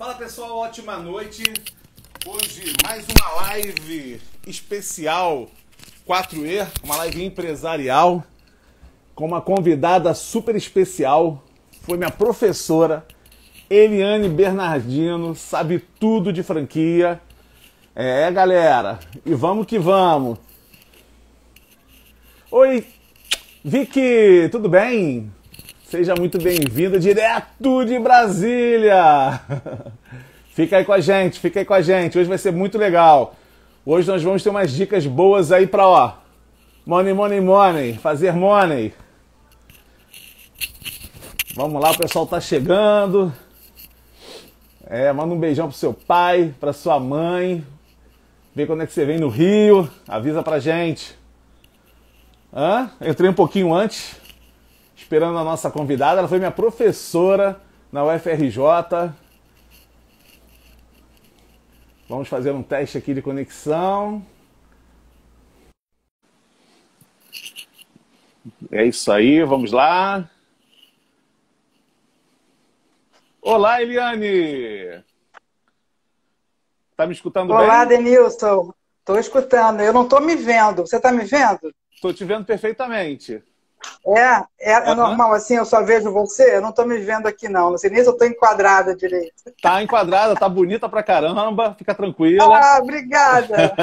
Fala pessoal, ótima noite. Hoje mais uma live especial 4E, uma live empresarial com uma convidada super especial. Foi minha professora, Eliane Bernardino, sabe tudo de franquia. É, galera, e vamos que vamos. Oi, Vicky, tudo bem? Seja muito bem-vinda, direto de Brasília! Fica aí com a gente, fica aí com a gente. Hoje vai ser muito legal. Hoje nós vamos ter umas dicas boas aí pra, ó, money, money, money, fazer money. Vamos lá, o pessoal tá chegando. Manda um beijão pro seu pai, pra sua mãe. Vê quando é que você vem no Rio, avisa pra gente. Entrei um pouquinho antes, esperando a nossa convidada. Ela foi minha professora na UFRJ. Vamos fazer um teste aqui de conexão. É isso aí, vamos lá. Olá, Eliane! Tá me escutando bem? Olá, Denilson. Estou escutando. Eu não estou me vendo. Você está me vendo? Estou te vendo perfeitamente. É normal assim? Eu só vejo você? Eu não estou me vendo aqui, não. Não sei nem se eu estou enquadrada direito. Tá enquadrada, tá bonita pra caramba. Fica tranquila. Ah, obrigada.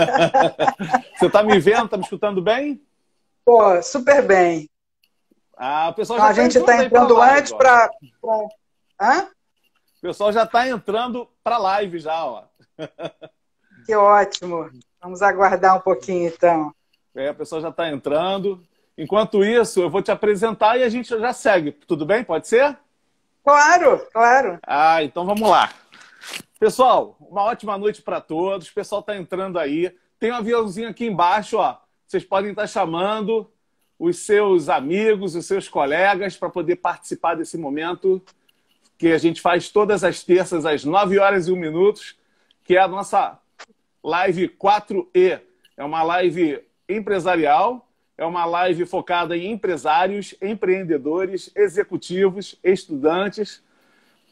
Você tá me vendo? Tá me escutando bem? Pô, super bem. Ah, o pessoal Então, já a gente está entrando antes para... Hã? O pessoal já está entrando para a live já, ó. Que ótimo. Vamos aguardar um pouquinho, então. O pessoal já está entrando. Enquanto isso, eu vou te apresentar e a gente já segue. Tudo bem? Pode ser? Claro, claro. Ah, então vamos lá. Pessoal, uma ótima noite para todos. O pessoal está entrando aí. Tem um aviãozinho aqui embaixo, ó. Vocês podem estar chamando os seus amigos, os seus colegas para poder participar desse momento que a gente faz todas as terças às 9h01, que é a nossa live 4E. É uma live empresarial, é uma live focada em empresários, empreendedores, executivos, estudantes,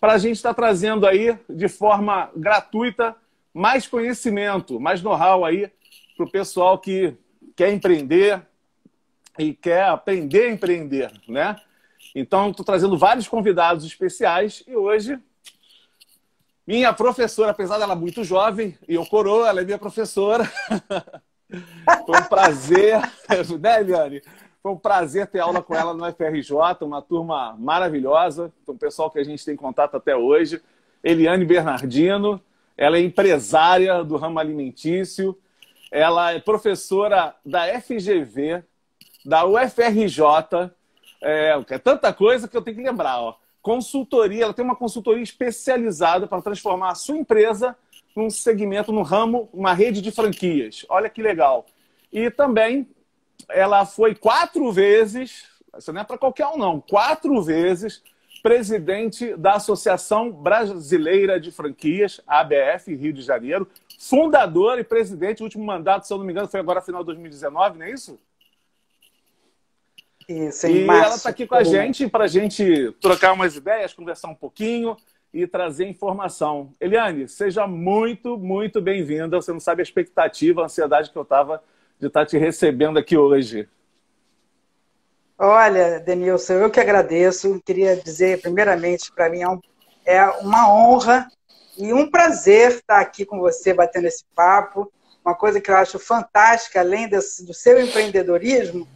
para a gente estar trazendo aí de forma gratuita mais conhecimento, mais know-how aí para o pessoal que quer empreender e quer aprender a empreender, né? Então, estou trazendo vários convidados especiais e hoje minha professora, apesar dela muito jovem, e eu coroa, ela é minha professora. Foi um prazer, né, Eliane? Foi um prazer ter aula com ela no FRJ, uma turma maravilhosa, um pessoal que a gente tem contato até hoje. Eliane Bernardino, ela é empresária do ramo alimentício, ela é professora da FGV, da UFRJ, é tanta coisa que eu tenho que lembrar, ó. Consultoria, ela tem uma consultoria especializada para transformar a sua empresa num segmento, num ramo, uma rede de franquias. Olha que legal. E também ela foi 4 vezes, isso não é para qualquer um não, 4 vezes presidente da Associação Brasileira de Franquias, ABF, Rio de Janeiro, fundadora e presidente, o último mandato, se eu não me engano, foi agora final de 2019, não é isso? Isso, e ela está aqui com a gente para a gente trocar umas ideias, conversar um pouquinho e trazer informação. Eliane, seja muito, muito bem-vinda. Você não sabe a expectativa, a ansiedade que eu estava de estar te recebendo aqui hoje. Olha, Denilson, eu que agradeço. Queria dizer, primeiramente, para mim é uma honra e um prazer estar aqui com você, batendo esse papo. Uma coisa que eu acho fantástica, além do seu empreendedorismo,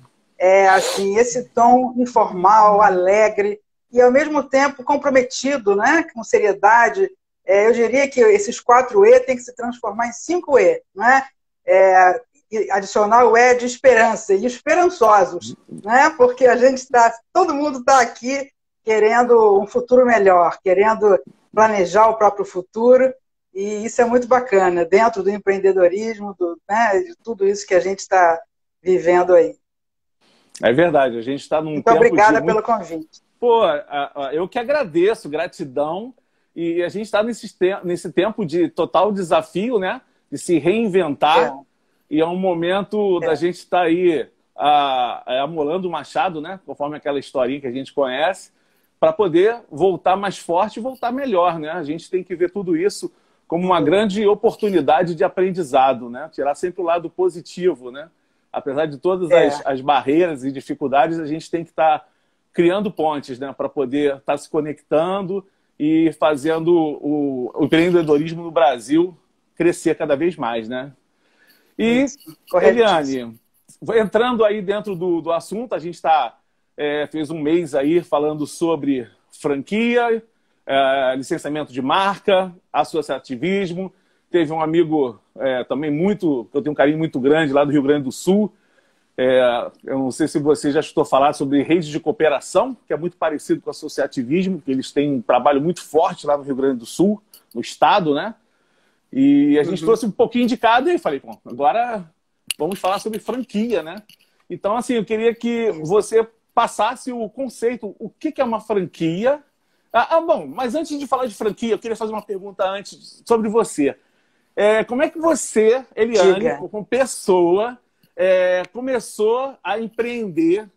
é assim, esse tom informal, alegre e, ao mesmo tempo, comprometido, né? Com seriedade. Eu diria que esses 4E tem que se transformar em 5E, né? Adicionar o E de esperança e esperançosos, né? Porque todo mundo está aqui querendo um futuro melhor, querendo planejar o próprio futuro, e isso é muito bacana, dentro do empreendedorismo, né? De tudo isso que a gente está vivendo aí. É verdade, a gente está num muito tempo obrigada de pelo convite. Pô, eu que agradeço, gratidão. E a gente está nesse tempo de total desafio, né? De se reinventar. E é um momento da gente estar aí amolando o machado, né? Conforme aquela historinha que a gente conhece, para poder voltar mais forte e voltar melhor, né? A gente tem que ver tudo isso como uma grande oportunidade de aprendizado, né? Tirar sempre o lado positivo, né? Apesar de todas as barreiras e dificuldades, a gente tem que estar criando pontes, né? Para poder estar se conectando e fazendo o empreendedorismo no Brasil crescer cada vez mais, né? E, Eliane, entrando aí dentro do assunto, a gente fez um mês aí falando sobre franquia, licenciamento de marca, associativismo. Teve um amigo também que eu tenho um carinho muito grande lá do Rio Grande do Sul. Eu não sei se você já escutou falar sobre redes de cooperação, que é muito parecido com o associativismo, que eles têm um trabalho muito forte lá no Rio Grande do Sul, no estado, né? E a gente trouxe um pouquinho de cada e falei, bom, agora vamos falar sobre franquia, né? Então, assim, eu queria que você passasse o conceito, o que é uma franquia. Bom, mas antes de falar de franquia, eu queria fazer uma pergunta antes sobre você. Como é que você, Eliane, como pessoa, começou a empreender?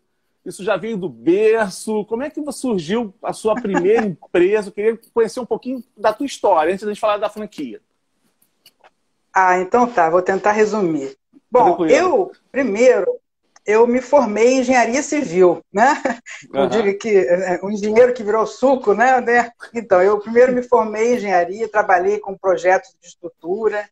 Isso já veio do berço? Como é que surgiu a sua primeira empresa? Eu queria conhecer um pouquinho da tua história, antes de a gente falar da franquia. Então tá, vou tentar resumir. Bom, eu me formei em engenharia civil, né? Eu digo que um engenheiro que virou suco, né? Então, eu primeiro me formei em engenharia, trabalhei com projetos de estrutura.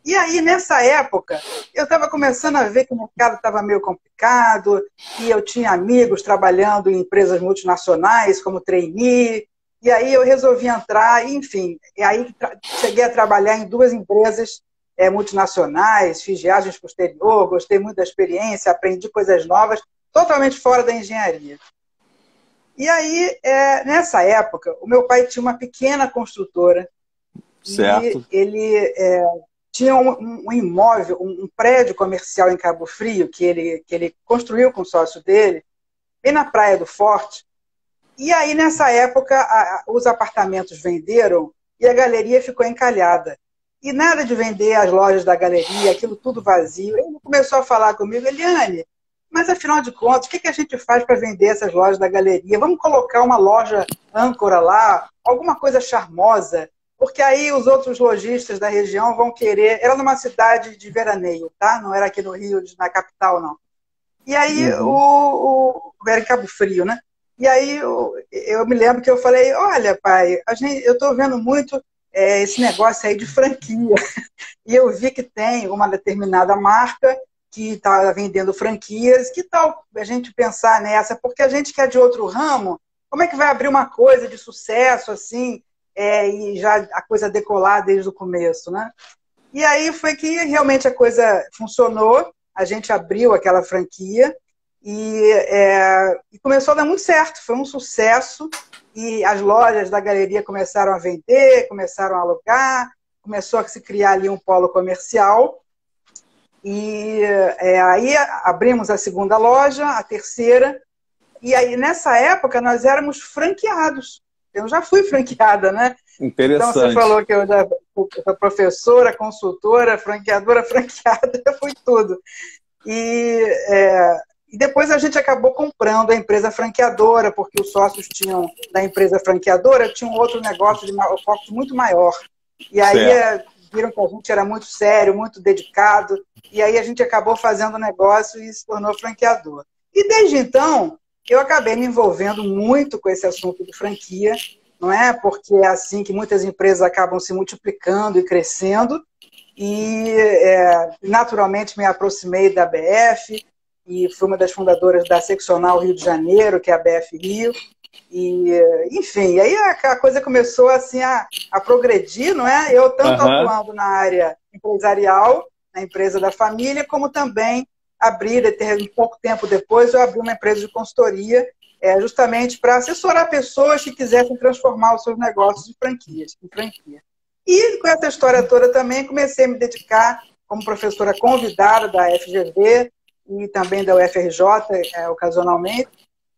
E aí, nessa época, eu estava começando a ver que o mercado estava meio complicado, e eu tinha amigos trabalhando em empresas multinacionais, como trainee, e aí eu resolvi entrar, enfim, e aí cheguei a trabalhar em 2 empresas multinacionais, fiz viagens para o exterior, gostei muito da experiência, aprendi coisas novas, totalmente fora da engenharia. E aí, nessa época, o meu pai tinha uma pequena construtora, certo. E ele tinha um imóvel, um prédio comercial em Cabo Frio, que ele construiu com o sócio dele, bem na Praia do Forte. E aí, nessa época, os apartamentos venderam e a galeria ficou encalhada. E nada de vender as lojas da galeria, aquilo tudo vazio. Ele começou a falar comigo, Eliane, mas afinal de contas, o que a gente faz para vender essas lojas da galeria? Vamos colocar uma loja âncora lá, alguma coisa charmosa, porque aí os outros lojistas da região vão querer... Era numa cidade de veraneio, tá? Não era aqui no Rio, na capital, não. E aí, era em Cabo Frio, né? E aí, eu me lembro que eu falei, olha, pai, eu estou vendo muito esse negócio aí de franquia. E eu vi que tem uma determinada marca que está vendendo franquias. Que tal a gente pensar nessa? Porque a gente que é de outro ramo, como é que vai abrir uma coisa de sucesso, assim, e já a coisa decolar desde o começo, né? E aí foi que realmente a coisa funcionou. A gente abriu aquela franquia e começou a dar muito certo. Foi um sucesso. E as lojas da galeria começaram a vender, começaram a alugar, começou a se criar ali um polo comercial. E aí abrimos a 2ª loja, a 3ª, e aí nessa época nós éramos franqueados. Eu já fui franqueada, né? Interessante. Então você falou que eu já fui professora, consultora, franqueadora, franqueada, eu fui tudo. E depois a gente acabou comprando a empresa franqueadora, porque os sócios da empresa franqueadora tinham outro negócio de foco muito maior. E aí viram que a gente era muito sério, muito dedicado, e aí a gente acabou fazendo negócio e se tornou franqueador. E desde então, eu acabei me envolvendo muito com esse assunto de franquia, não é? Porque é assim que muitas empresas acabam se multiplicando e crescendo, e naturalmente me aproximei da BF, e fui uma das fundadoras da Seccional Rio de Janeiro, que é a BF Rio. E, enfim, aí a coisa começou assim a progredir, não é? Eu tanto atuando na área empresarial, na empresa da família, como também um pouco tempo depois, eu abri uma empresa de consultoria, justamente para assessorar pessoas que quisessem transformar os seus negócios em franquia. E com essa história toda também comecei a me dedicar como professora convidada da FGV, e também da UFRJ, ocasionalmente,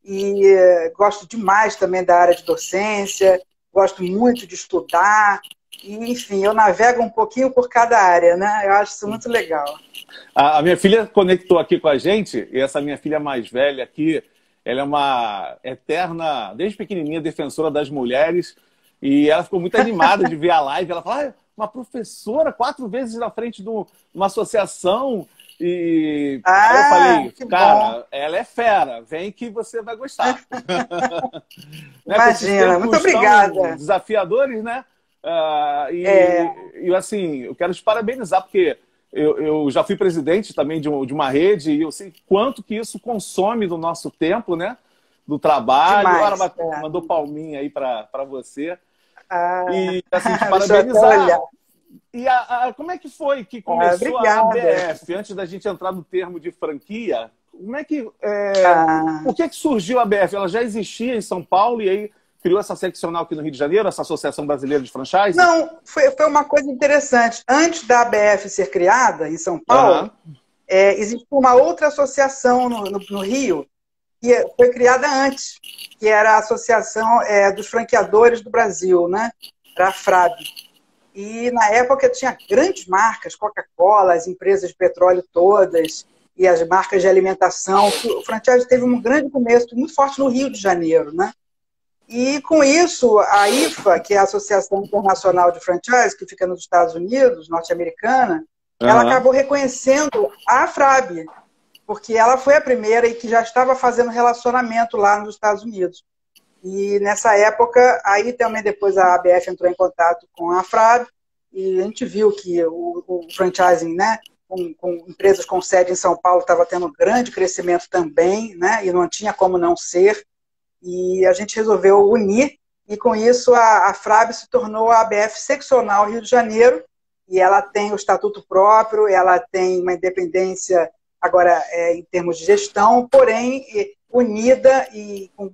e gosto demais também da área de docência, gosto muito de estudar, e, enfim, eu navego um pouquinho por cada área, né? Eu acho isso muito legal. A minha filha conectou aqui com a gente, e essa minha filha mais velha aqui, ela é uma eterna, desde pequenininha, defensora das mulheres. E ela ficou muito animada de ver a live. Ela falou, uma professora 4 vezes na frente de uma associação. E aí eu falei, cara, ela é fera, vem que você vai gostar. Imagina, muito obrigada. Desafiadores, né? E assim, eu quero te parabenizar, porque eu já fui presidente também de uma rede e eu sei quanto que isso consome do nosso tempo, né? Do trabalho. Demais, agora mandou palminha aí para você. E assim, te parabenizar. E como é que foi que começou a ABF? Antes da gente entrar no termo de franquia, como é que... Por que surgiu a ABF? Ela já existia em São Paulo e aí criou essa seccional aqui no Rio de Janeiro, essa Associação Brasileira de Franchise? Não, foi uma coisa interessante. Antes da ABF ser criada em São Paulo, existia uma outra associação no Rio, que foi criada antes, que era a Associação dos Franqueadores do Brasil, né? Era a FRAB. E na época tinha grandes marcas, Coca-Cola, as empresas de petróleo todas, e as marcas de alimentação. O franchise teve um grande começo, muito forte no Rio de Janeiro, né? E com isso, a IFA, que é a Associação Internacional de Franchise, que fica nos Estados Unidos, norte-americana, ela acabou reconhecendo a FRAB, porque ela foi a primeira e que já estava fazendo relacionamento lá nos Estados Unidos. E nessa época, aí também depois a ABF entrou em contato com a FRAB, e a gente viu que o franchising, né, com empresas com sede em São Paulo, estava tendo grande crescimento também, né, e não tinha como não ser. E a gente resolveu unir, e com isso a FRAB se tornou a ABF Seccional Rio de Janeiro, e ela tem o estatuto próprio, ela tem uma independência agora em termos de gestão, porém unida e com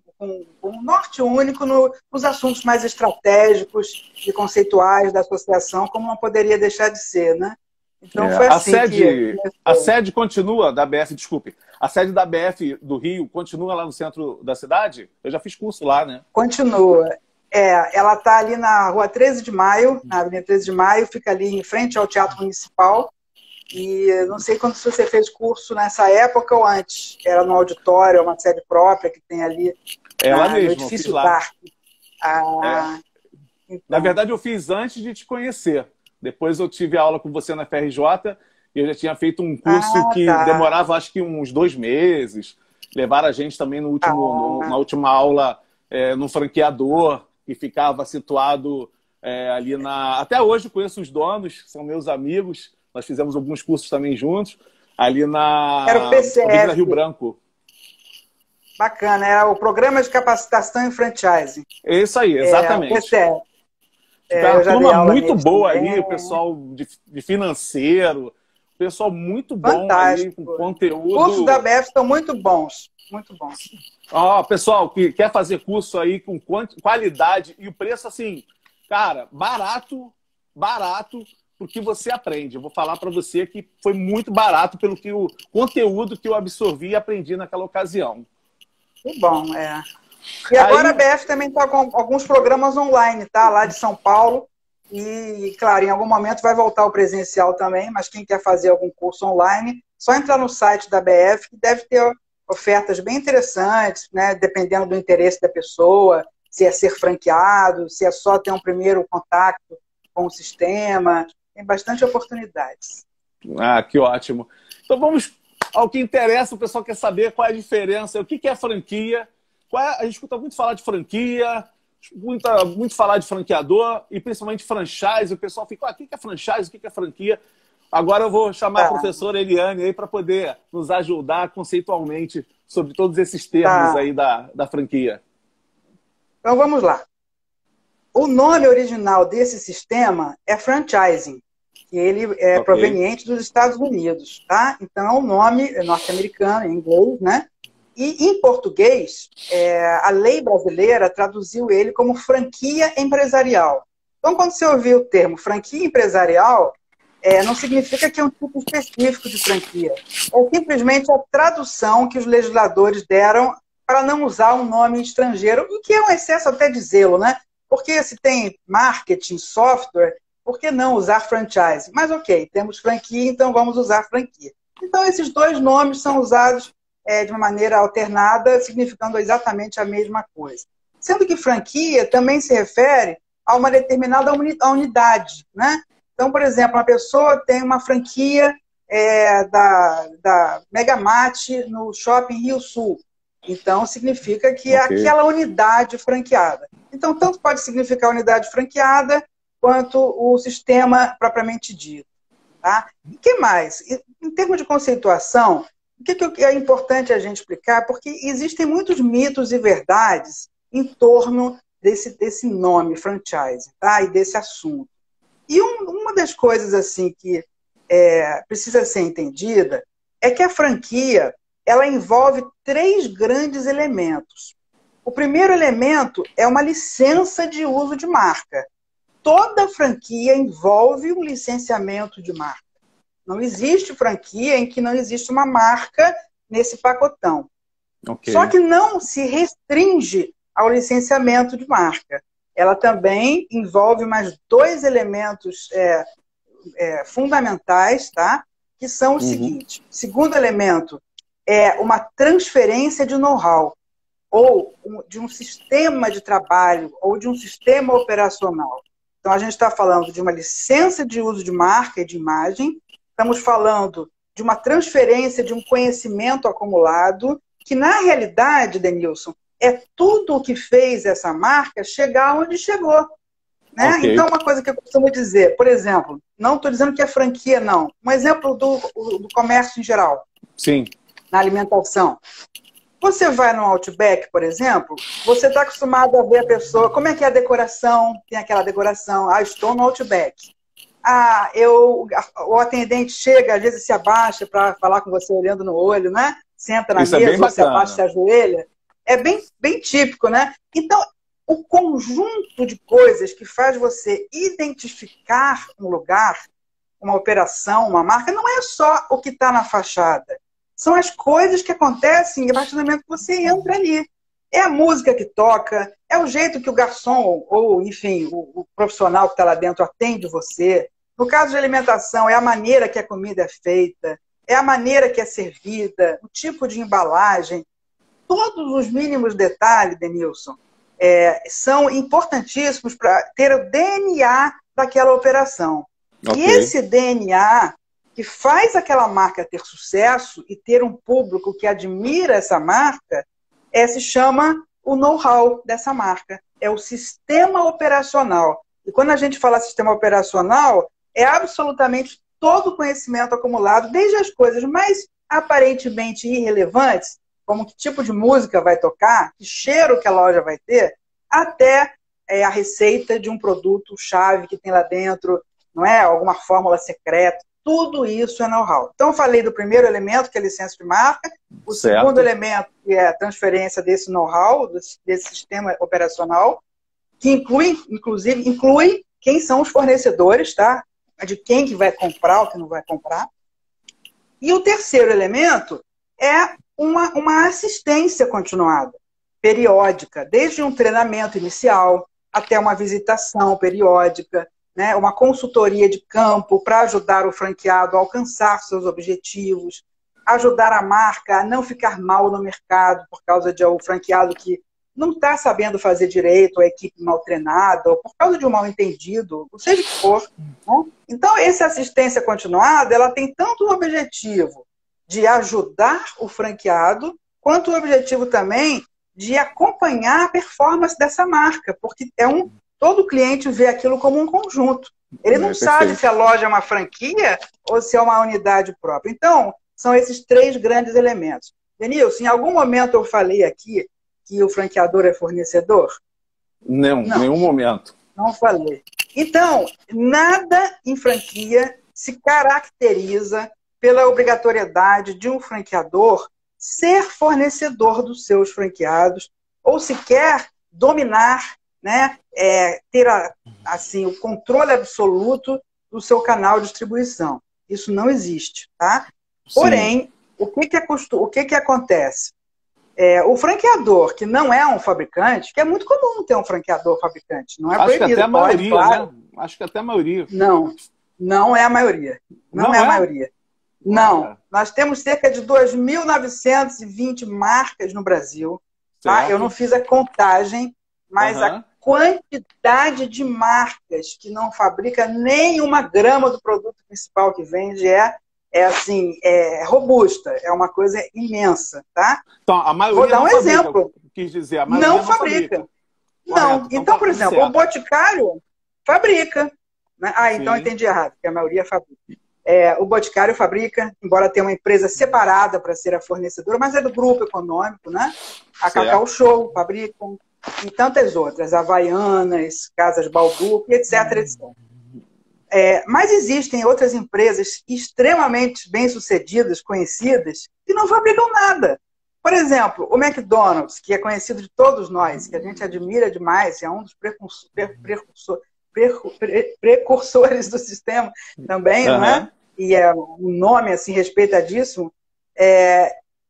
um norte único nos assuntos mais estratégicos e conceituais da associação, como não poderia deixar de ser, né? Então foi assim a sede continua da ABF, desculpe. A sede da ABF do Rio continua lá no centro da cidade? Eu já fiz curso lá, né? Continua. Ela está ali na Rua 13 de Maio, na Avenida 13 de Maio, fica ali em frente ao Teatro Municipal. E não sei quando você fez curso nessa época ou antes. Era no auditório, uma sede própria que tem ali lá mesmo, no edifício DARC. Então... Na verdade, eu fiz antes de te conhecer. Depois eu tive aula com você na FRJ e eu já tinha feito um curso que demorava acho que uns 2 meses. Levaram a gente também na última aula no franqueador, que ficava situado ali na... Até hoje eu conheço os donos, são meus amigos. Nós fizemos alguns cursos também juntos, ali na Era o PCF. Rio Branco. Bacana, era o Programa de Capacitação em Franchising. É isso aí, exatamente. O PCF. Uma turma muito boa ali, o pessoal de financeiro, pessoal muito bom ali, com conteúdo. Os cursos da ABF estão muito bons, muito bons. Pessoal que quer fazer curso aí com qualidade e o preço assim, cara, barato, porque você aprende. Eu vou falar para você que foi muito barato pelo que o conteúdo que eu absorvi e aprendi naquela ocasião. Que bom, E agora a BF também está com alguns programas online, tá? Lá de São Paulo. E, claro, em algum momento vai voltar o presencial também, mas quem quer fazer algum curso online, só entrar no site da BF, que deve ter ofertas bem interessantes, né? Dependendo do interesse da pessoa, se é ser franqueado, se é só ter um primeiro contato com o sistema. Tem bastante oportunidades. Que ótimo. Então vamos ao que interessa, o pessoal quer saber qual é a diferença, o que é franquia. A gente escuta muito falar de franquia, muito falar de franqueador e principalmente franchise. O pessoal fica, o que é franchise, o que é franquia? Agora eu vou chamar a professora Eliane aí para poder nos ajudar conceitualmente sobre todos esses termos aí da franquia. Então vamos lá. O nome original desse sistema é franchising, que ele é proveniente dos Estados Unidos, tá? Então o nome é norte-americano, em inglês, né? E, em português, a lei brasileira traduziu ele como franquia empresarial. Então, quando você ouvir o termo franquia empresarial, não significa que é um tipo específico de franquia. É simplesmente a tradução que os legisladores deram para não usar um nome estrangeiro, e que é um excesso até de zelo, né? Porque se tem marketing, software, por que não usar franchise? Mas ok, temos franquia, então vamos usar franquia. Então, esses dois nomes são usados de uma maneira alternada, significando exatamente a mesma coisa. Sendo que franquia também se refere a uma determinada unidade, né? Então, por exemplo, uma pessoa tem uma franquia da Megamart no Shopping Rio Sul. Então, significa que é aquela unidade franqueada. Então, tanto pode significar unidade franqueada, quanto o sistema propriamente dito. Tá? E o que mais? Em termos de conceituação, o que é importante a gente explicar? Porque existem muitos mitos e verdades em torno desse nome, franchise, tá? E desse assunto. E uma das coisas assim que precisa ser entendida é que a franquia ela envolve 3 grandes elementos. O primeiro elemento é uma licença de uso de marca. Toda franquia envolve um licenciamento de marca. Não existe franquia em que não existe uma marca nesse pacotão. Só que não se restringe ao licenciamento de marca. Ela também envolve mais 2 elementos fundamentais, tá? Que são os seguintes. O segundo elemento é uma transferência de know-how, ou de um sistema de trabalho, ou de um sistema operacional. Então, a gente está falando de uma licença de uso de marca e de imagem, estamos falando de uma transferência de um conhecimento acumulado, que, na realidade, Denilson, é tudo o que fez essa marca chegar onde chegou. Né? Então, uma coisa que eu costumo dizer, por exemplo, não estou dizendo que é franquia, não. Um exemplo do comércio em geral. Sim. Na alimentação. Você vai no Outback, por exemplo, você está acostumado a ver a pessoa, como é que é a decoração? Tem aquela decoração, estou no Outback. O atendente chega, às vezes se abaixa para falar com você olhando no olho, né? Senta na mesa, você abaixa, se ajoelha. É bem típico, né? Então, o conjunto de coisas que faz você identificar um lugar, uma operação, uma marca, não é só o que está na fachada. São as coisas que acontecem a partir do momento que você entra ali. É a música que toca, é o jeito que o garçom, ou, enfim, o profissional que está lá dentro atende você. No caso de alimentação, é a maneira que a comida é feita, é a maneira que é servida, o tipo de embalagem. Todos os mínimos detalhes, Denilson, são importantíssimos para ter o DNA daquela operação. E esse DNA que faz aquela marca ter sucesso e ter um público que admira essa marca, se chama o know-how dessa marca. É o sistema operacional. E quando a gente fala sistema operacional, é absolutamente todo o conhecimento acumulado, desde as coisas mais aparentemente irrelevantes, como que tipo de música vai tocar, que cheiro que a loja vai ter, até a receita de um produto-chave que tem lá dentro, não é? Alguma fórmula secreta. Tudo isso é know-how. Então, eu falei do primeiro elemento, que é a licença de marca. O segundo elemento, que é a transferência desse know-how, desse sistema operacional, que inclui quem são os fornecedores, tá? De quem que vai comprar ou que não vai comprar. E o terceiro elemento é uma assistência continuada, periódica, desde um treinamento inicial até uma visitação periódica, né, uma consultoria de campo para ajudar o franqueado a alcançar seus objetivos, ajudar a marca a não ficar mal no mercado por causa de um franqueado que não está sabendo fazer direito, ou a equipe mal treinada, ou por causa de um mal-entendido, ou seja o que for. Né? Então, essa assistência continuada, ela tem tanto o objetivo de ajudar o franqueado, quanto o objetivo também de acompanhar a performance dessa marca, porque todo cliente vê aquilo como um conjunto. Ele não sabe se a loja é uma franquia ou se é uma unidade própria. Então, são esses 3 grandes elementos. Denilson, em algum momento eu falei aqui que o franqueador é fornecedor? Não, em nenhum momento. Não falei. Então, nada em franquia se caracteriza pela obrigatoriedade de um franqueador ser fornecedor dos seus franqueados ou sequer dominar, né, ter assim, o controle absoluto do seu canal de distribuição. Isso não existe. Tá? Porém, o que acontece? O franqueador, que não é um fabricante, que é muito comum ter um franqueador fabricante, não é proibido. Acho que até a maioria, claro. Né? Acho que até a maioria. Não é a maioria. Não é a maioria. Não. Nós temos cerca de 2.920 marcas no Brasil. Tá? Eu não fiz a contagem, mas a quantidade de marcas que não fabrica nem uma grama do produto principal que vende assim, robusta. É uma coisa imensa. Tá? Então, a maioria Vou dar um não fabrica, exemplo. Quis dizer, a maioria não fabrica. Não. Então, por exemplo, o Boticário fabrica. Né? Então eu entendi errado, que a maioria fabrica. O Boticário fabrica, embora tenha uma empresa separada para ser a fornecedora, mas é do grupo econômico, né? A Cacau Show fabricam, e tantas outras, Havaianas, Casas Balduco, etc, etc. Mas existem outras empresas extremamente bem-sucedidas, conhecidas, que não fabricam nada. Por exemplo, o McDonald's, que é conhecido de todos nós, que a gente admira demais, é um dos precursores do sistema também, não é? E é um nome assim respeitadíssimo.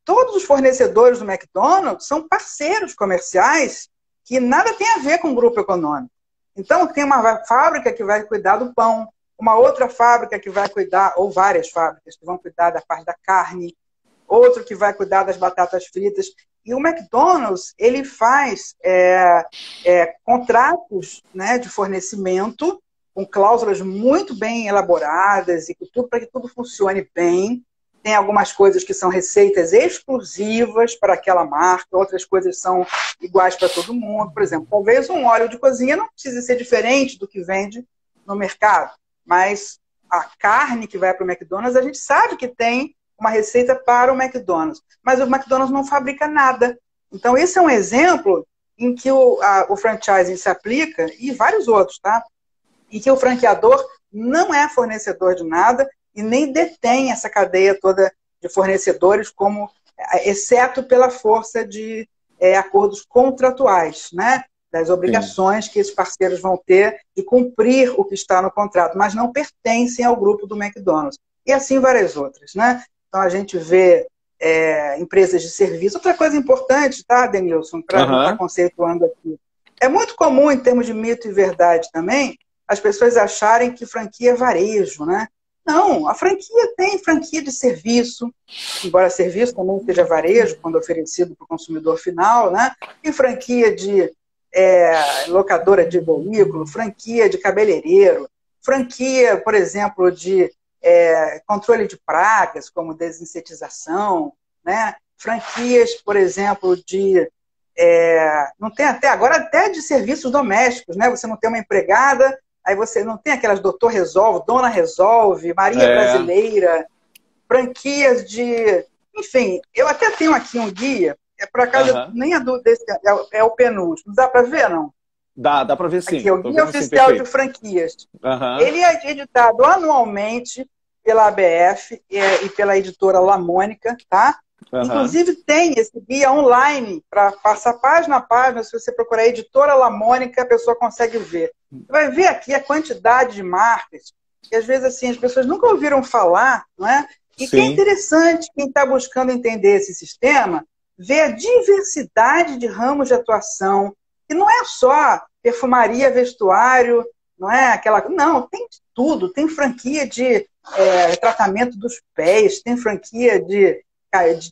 Todos os fornecedores do McDonald's são parceiros comerciais que nada tem a ver com o grupo econômico. Então, tem uma fábrica que vai cuidar do pão, uma outra fábrica que vai cuidar, ou várias fábricas que vão cuidar da parte da carne, outro que vai cuidar das batatas fritas. E o McDonald's, ele faz contratos, né, de fornecimento com cláusulas muito bem elaboradas e para que tudo funcione bem. Tem algumas coisas que são receitas exclusivas para aquela marca, outras coisas são iguais para todo mundo. Por exemplo, talvez um óleo de cozinha não precise ser diferente do que vende no mercado, mas a carne que vai para o McDonald's, a gente sabe que tem uma receita para o McDonald's, mas o McDonald's não fabrica nada. Então, esse é um exemplo em que o franchising se aplica, e vários outros, tá? Em que o franqueador não é fornecedor de nada e nem detém essa cadeia toda de fornecedores, exceto pela força de acordos contratuais, né? Das obrigações que esses parceiros vão ter de cumprir o que está no contrato, mas não pertencem ao grupo do McDonald's. E assim várias outras, né? Então, a gente vê empresas de serviço. Outra coisa importante, tá, Denilson, para estar conceituando aqui. É muito comum, em termos de mito e verdade também, as pessoas acharem que franquia é varejo, né? Não, a franquia tem franquia de serviço, embora serviço também seja varejo, quando oferecido para o consumidor final, né? E franquia de locadora de veículo, franquia de cabeleireiro, franquia, por exemplo, de controle de pragas, como desinsetização, né? Franquias, por exemplo, não tem até de serviços domésticos, né? Você não tem uma empregada, aí você não tem aquelas doutor resolve, dona resolve, Maria Brasileira, franquias de... Enfim, eu até tenho aqui um guia, por acaso nem a desse é o penúltimo, dá para ver, não? Dá para ver sim. Aqui é o Guia Oficial de Franquias. Ele é editado anualmente pela ABF e pela editora La Mônica, tá? Inclusive tem esse guia online para passar página a página. Se você procurar editora La Mônica, a pessoa consegue ver. Você vai ver aqui a quantidade de marcas que às vezes assim as pessoas nunca ouviram falar, não é? E que é interessante quem está buscando entender esse sistema, ver a diversidade de ramos de atuação, que não é só perfumaria, vestuário, não é aquela... Não, tem tudo. Tem franquia de tratamento dos pés, tem franquia de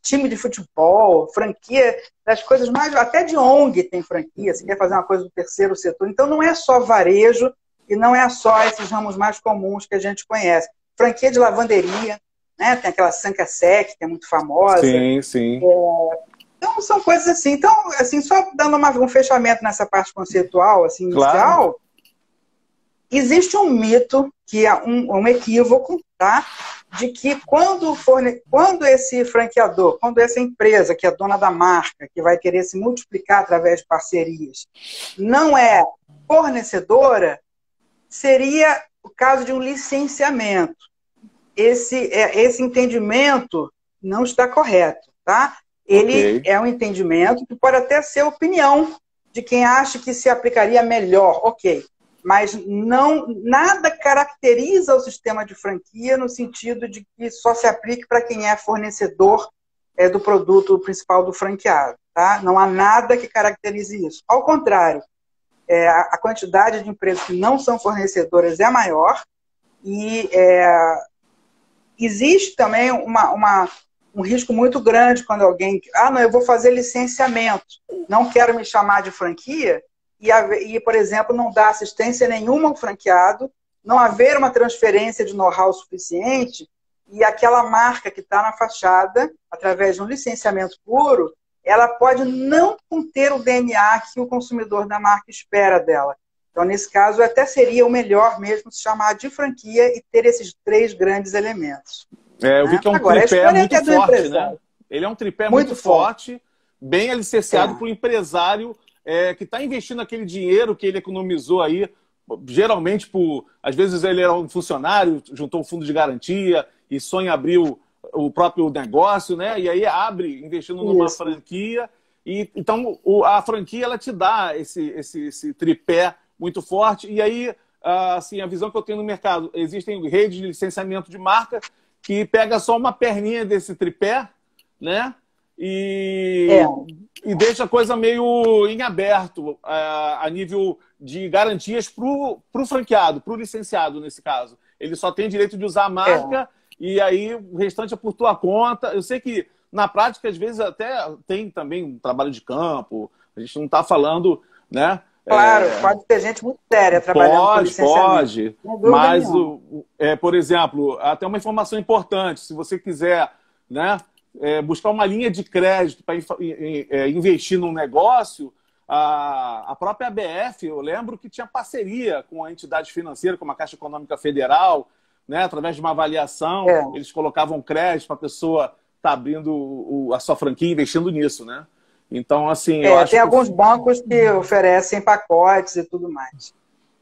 time de futebol, franquia das coisas mais... Até de ONG tem franquia, se quer fazer uma coisa do terceiro setor. Então, não é só varejo e não é só esses ramos mais comuns que a gente conhece. Franquia de lavanderia, né? Tem aquela Sanca Sec, que é muito famosa. Sim. Então, são coisas assim. Então, assim, só dando um fechamento nessa parte conceitual, assim, inicial, existe um mito, que é um equívoco, tá? De que quando esse franqueador, quando essa empresa, que é dona da marca, que vai querer se multiplicar através de parcerias, não é fornecedora, seria o caso de um licenciamento. Esse entendimento não está correto, tá? Ele é um entendimento que pode até ser opinião de quem acha que se aplicaria melhor, mas nada caracteriza o sistema de franquia no sentido de que só se aplique para quem é fornecedor do produto principal do franqueado, tá? Não há nada que caracterize isso. Ao contrário, a quantidade de empresas que não são fornecedoras é maior e existe também um risco muito grande quando alguém... não, eu vou fazer licenciamento, não quero me chamar de franquia, e, por exemplo, não dar assistência nenhuma ao franqueado, não haver uma transferência de know-how suficiente, e aquela marca que está na fachada, através de um licenciamento puro, ela pode não conter o DNA que o consumidor da marca espera dela. Então, nesse caso, até seria o melhor mesmo se chamar de franquia e ter esses 3 grandes elementos. Eu vi que é um tripé muito forte, né? Ele é um tripé muito forte, bem alicerciado para o empresário que está investindo aquele dinheiro que ele economizou aí, geralmente às vezes ele era um funcionário, juntou um fundo de garantia e sonha em abrir o próprio negócio, né? E aí abre investindo numa franquia. Então, a franquia ela te dá esse tripé muito forte. E aí, assim, a visão que eu tenho no mercado, existem redes de licenciamento de marca que pega só uma perninha desse tripé, né? E deixa a coisa meio em aberto a nível de garantias para o franqueado, para o licenciado, nesse caso. Ele só tem direito de usar a marca e aí o restante é por tua conta. Eu sei que, na prática, às vezes até tem também um trabalho de campo. A gente não está falando, né? Claro, pode ter gente muito séria trabalhando com licenciamento. Pode. Mas, por exemplo, até uma informação importante. Se você quiser, né, buscar uma linha de crédito para investir num negócio, a própria ABF, eu lembro que tinha parceria com a entidade financeira, como a Caixa Econômica Federal, né, através de uma avaliação, eles colocavam crédito para a pessoa estar abrindo a sua franquia e investindo nisso, né? Então, assim... eu acho tem alguns bancos que oferecem pacotes e tudo mais.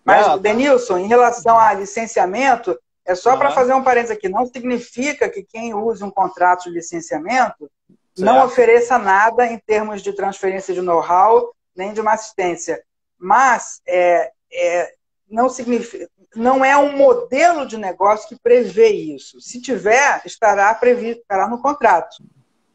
Mas, Denilson, em relação a licenciamento, é só para fazer um parênteses aqui, não significa que quem use um contrato de licenciamento não ofereça nada em termos de transferência de know-how, nem de uma assistência. Mas não é um modelo de negócio que prevê isso. Se tiver, estará previsto, estará no contrato.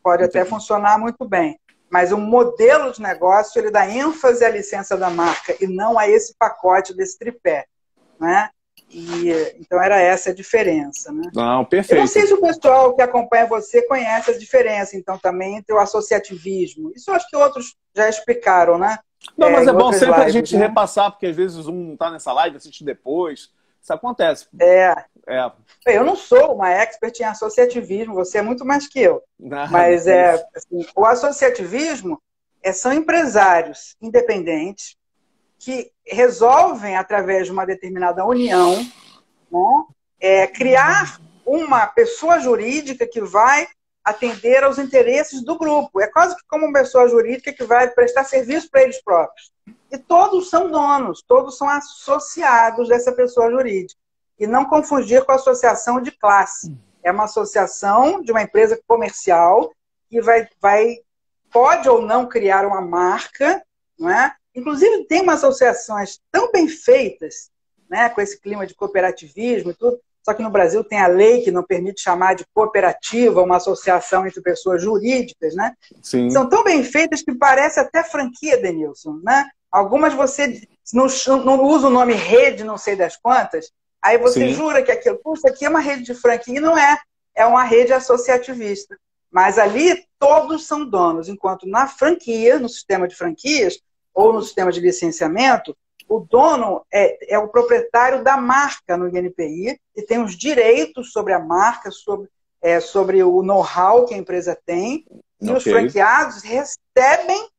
Pode até funcionar muito bem. Mas o modelo de negócio, ele dá ênfase à licença da marca e não a esse pacote desse tripé, né? Então era essa a diferença, né? Não, perfeito. Eu não sei se o pessoal que acompanha você conhece a diferença, então, também entre o associativismo. Isso eu acho que outros já explicaram, né? Não, mas é bom sempre a gente repassar, porque às vezes um não está nessa live, assiste depois. Isso acontece. Eu não sou uma expert em associativismo, você é muito mais que eu. Mas assim, o associativismo são empresários independentes que resolvem, através de uma determinada união, né, criar uma pessoa jurídica que vai atender aos interesses do grupo. É quase que como uma pessoa jurídica que vai prestar serviço para eles próprios. E todos são donos, todos são associados dessa pessoa jurídica. E não confundir com a associação de classe. É uma associação de uma empresa comercial que pode ou não criar uma marca, não é? Inclusive, tem umas associações tão bem feitas, né, com esse clima de cooperativismo e tudo, só que no Brasil tem a lei que não permite chamar de cooperativa uma associação entre pessoas jurídicas, né? Sim. São tão bem feitas que parece até franquia, Denilson, né? Algumas você não usa o nome rede, não sei das quantas, aí você jura que isso aqui é uma rede de franquia, e não é. É uma rede associativista. Mas ali todos são donos, enquanto na franquia, no sistema de franquias, ou no sistema de licenciamento, o dono é o proprietário da marca no INPI e tem os direitos sobre a marca, sobre o know-how que a empresa tem, e os franqueados recebem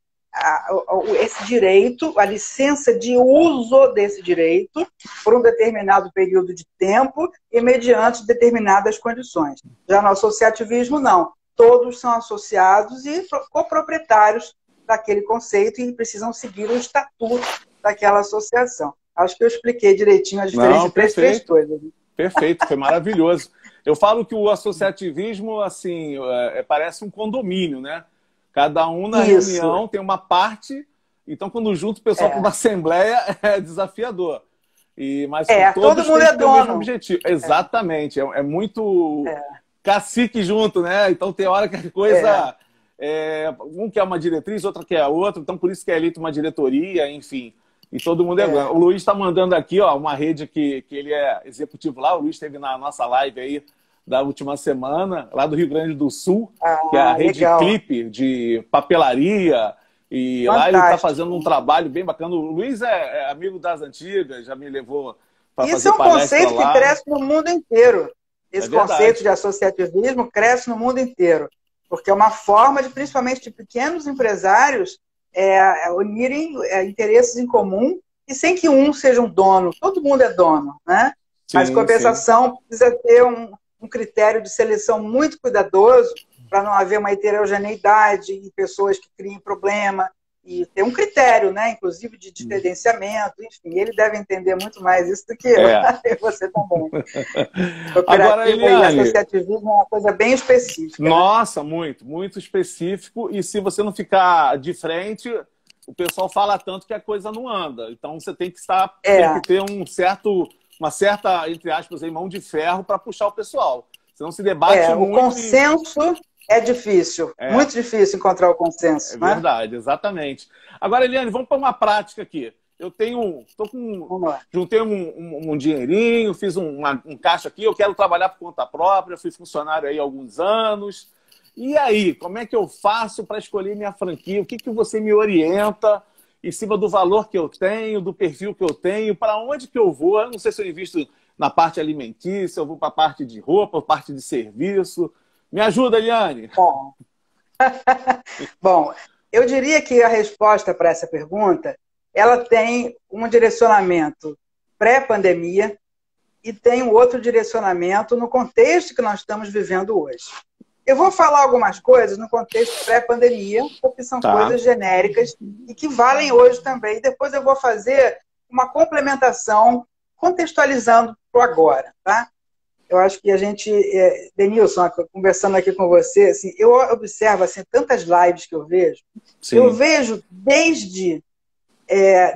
esse direito, a licença de uso desse direito por um determinado período de tempo e mediante determinadas condições. Já no associativismo, não. Todos são associados e coproprietários daquele conceito e precisam seguir o estatuto daquela associação. Acho que eu expliquei direitinho a diferença entre as três coisas. Perfeito, foi maravilhoso. Eu falo que o associativismo, assim, parece um condomínio, né? Cada um na reunião tem uma parte, então quando junta o pessoal para uma assembleia é desafiador. Mas todo mundo é dono. O mesmo objetivo. Exatamente, é muito cacique junto, né? Então tem hora que a coisa... um quer uma diretriz, outra quer a outra, então por isso que é eleito uma diretoria, enfim. E todo mundo é dono. O Luiz está mandando aqui, ó, uma rede que ele é executivo lá, o Luiz esteve na nossa live aí da última semana, lá do Rio Grande do Sul, Ah, que é a Rede legal. Clipe de papelaria. E lá ele está Fantástico. fazendo um trabalho bem bacana. O Luiz é amigo das antigas, já me levou para Isso fazer é um palestra conceito que lá. cresce no mundo inteiro. É Esse conceito verdade. de associativismo cresce no mundo inteiro, porque é uma forma de, principalmente de pequenos empresários, unirem interesses em comum e sem que um seja um dono. Todo mundo é dono, né? Mas, Sim, sim. compensação, precisa ter um critério de seleção muito cuidadoso para não haver uma heterogeneidade em pessoas que criem problema. E ter um critério, né? Inclusive de diferenciamento, enfim, ele deve entender muito mais isso do que eu, É. e você também. Agora, Cooperativa e Eliane, associativismo é uma coisa bem específica, né? nossa, muito, muito específico. E se você não ficar de frente, o pessoal fala tanto que a coisa não anda. Então você tem que tem que ter uma certa, entre aspas, aí, mão de ferro para puxar o pessoal. Senão se debate O muito e consenso é difícil, é, muito difícil encontrar o é consenso, né? verdade, exatamente. Agora, Eliane, vamos para uma prática aqui. Vamos lá. Juntei um dinheirinho, fiz um caixa aqui, eu quero trabalhar por conta própria, fui funcionário aí há alguns anos. E aí, como é que eu faço para escolher minha franquia? O que você me orienta em cima do valor que eu tenho, do perfil que eu tenho, para onde que eu vou? Eu não sei se eu invisto na parte alimentícia, eu vou para a parte de roupa, parte de serviço. Me ajuda, Eliane. Bom, bom, eu diria que a resposta para essa pergunta, ela tem um direcionamento pré-pandemia e tem um outro direcionamento no contexto que nós estamos vivendo hoje. Eu vou falar algumas coisas no contexto pré-pandemia, porque são coisas genéricas e que valem hoje também. Depois eu vou fazer uma complementação contextualizando para o agora, tá? Eu acho que a gente, Denilson, conversando aqui com você, assim, eu observo assim, tantas lives que eu vejo. Sim. Eu vejo desde,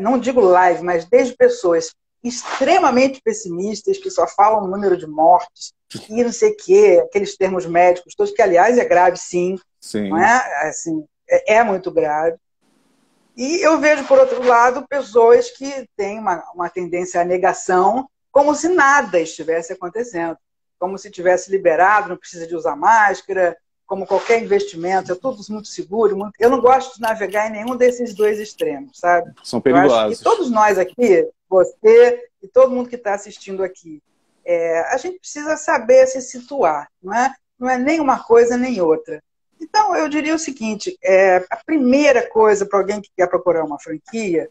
não digo live, mas desde pessoas extremamente pessimistas, que só falam no número de mortes, e não sei o quê, aqueles termos médicos, todos que, aliás, é grave, sim. Sim. Não é? Assim, é muito grave. E eu vejo, por outro lado, pessoas que têm uma tendência à negação, como se nada estivesse acontecendo. Como se tivesse liberado, não precisa de usar máscara, como qualquer investimento, é tudo muito seguro. Eu não gosto de navegar em nenhum desses dois extremos, sabe? São perigosos. Eu acho que todos nós aqui, você e todo mundo que está assistindo aqui, a gente precisa saber se situar, não é? Não é nem uma coisa nem outra. Então, eu diria o seguinte, a primeira coisa para alguém que quer procurar uma franquia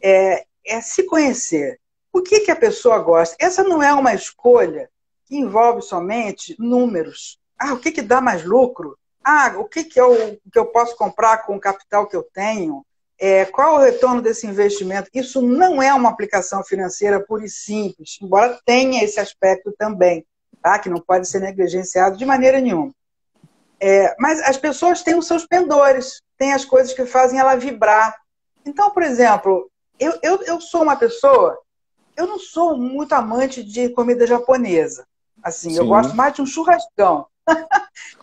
é se conhecer. O que a pessoa gosta? Essa não é uma escolha que envolve somente números. O que dá mais lucro? O que eu posso comprar com o capital que eu tenho? Qual é o retorno desse investimento? Isso não é uma aplicação financeira pura e simples, embora tenha esse aspecto também, tá? Que não pode ser negligenciado de maneira nenhuma. Mas as pessoas têm os seus pendores, têm as coisas que fazem ela vibrar. Então, por exemplo, eu sou uma pessoa, eu não sou muito amante de comida japonesa. Assim, eu gosto mais de um churrascão.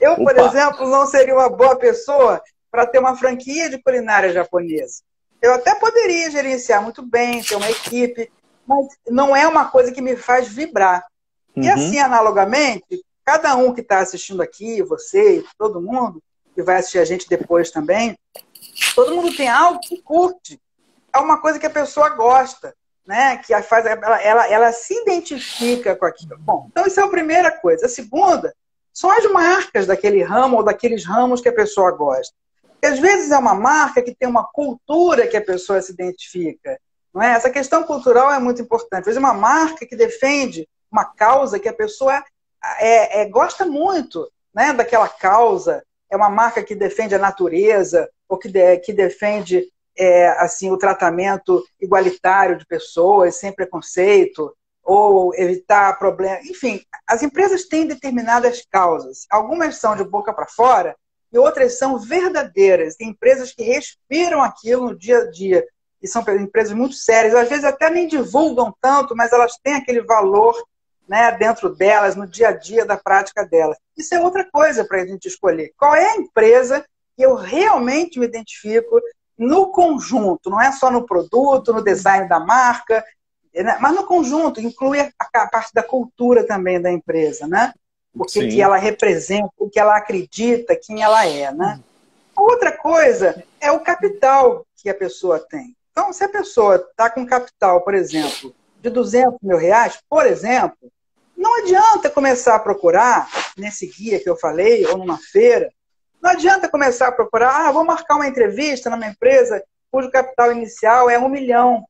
Eu, por exemplo, não seria uma boa pessoa para ter uma franquia de culinária japonesa. Eu até poderia gerenciar muito bem, ter uma equipe, mas não é uma coisa que me faz vibrar. E assim, analogamente, cada um que está assistindo aqui, você, todo mundo, que vai assistir a gente depois também, todo mundo tem algo que curte. É uma coisa que a pessoa gosta, né? Que ela se identifica com aquilo. Bom, então isso é a primeira coisa. A segunda são as marcas daquele ramo ou daqueles ramos que a pessoa gosta. Porque às vezes é uma marca que tem uma cultura que a pessoa se identifica. Não é? Essa questão cultural é muito importante. Às vezes é uma marca que defende uma causa que a pessoa gosta muito, né, daquela causa. É uma marca que defende a natureza ou que defende assim, o tratamento igualitário de pessoas, sem preconceito, ou evitar problemas. Enfim, as empresas têm determinadas causas. Algumas são de boca para fora e outras são verdadeiras. Tem empresas que respiram aquilo no dia a dia. E são empresas muito sérias. Às vezes até nem divulgam tanto, mas elas têm aquele valor, né, dentro delas, no dia a dia da prática delas. Isso é outra coisa para a gente escolher. Qual é a empresa que eu realmente me identifico no conjunto? Não é só no produto, no design da marca, mas no conjunto, inclui a parte da cultura também da empresa, né? o que ela representa, o que ela acredita, quem ela é, né? A outra coisa é o capital que a pessoa tem. Então, se a pessoa está com capital, por exemplo, de R$ 200.000, por exemplo, não adianta começar a procurar, nesse guia que eu falei, ou numa feira, não adianta começar a procurar, vou marcar uma entrevista numa empresa cujo capital inicial é 1 milhão.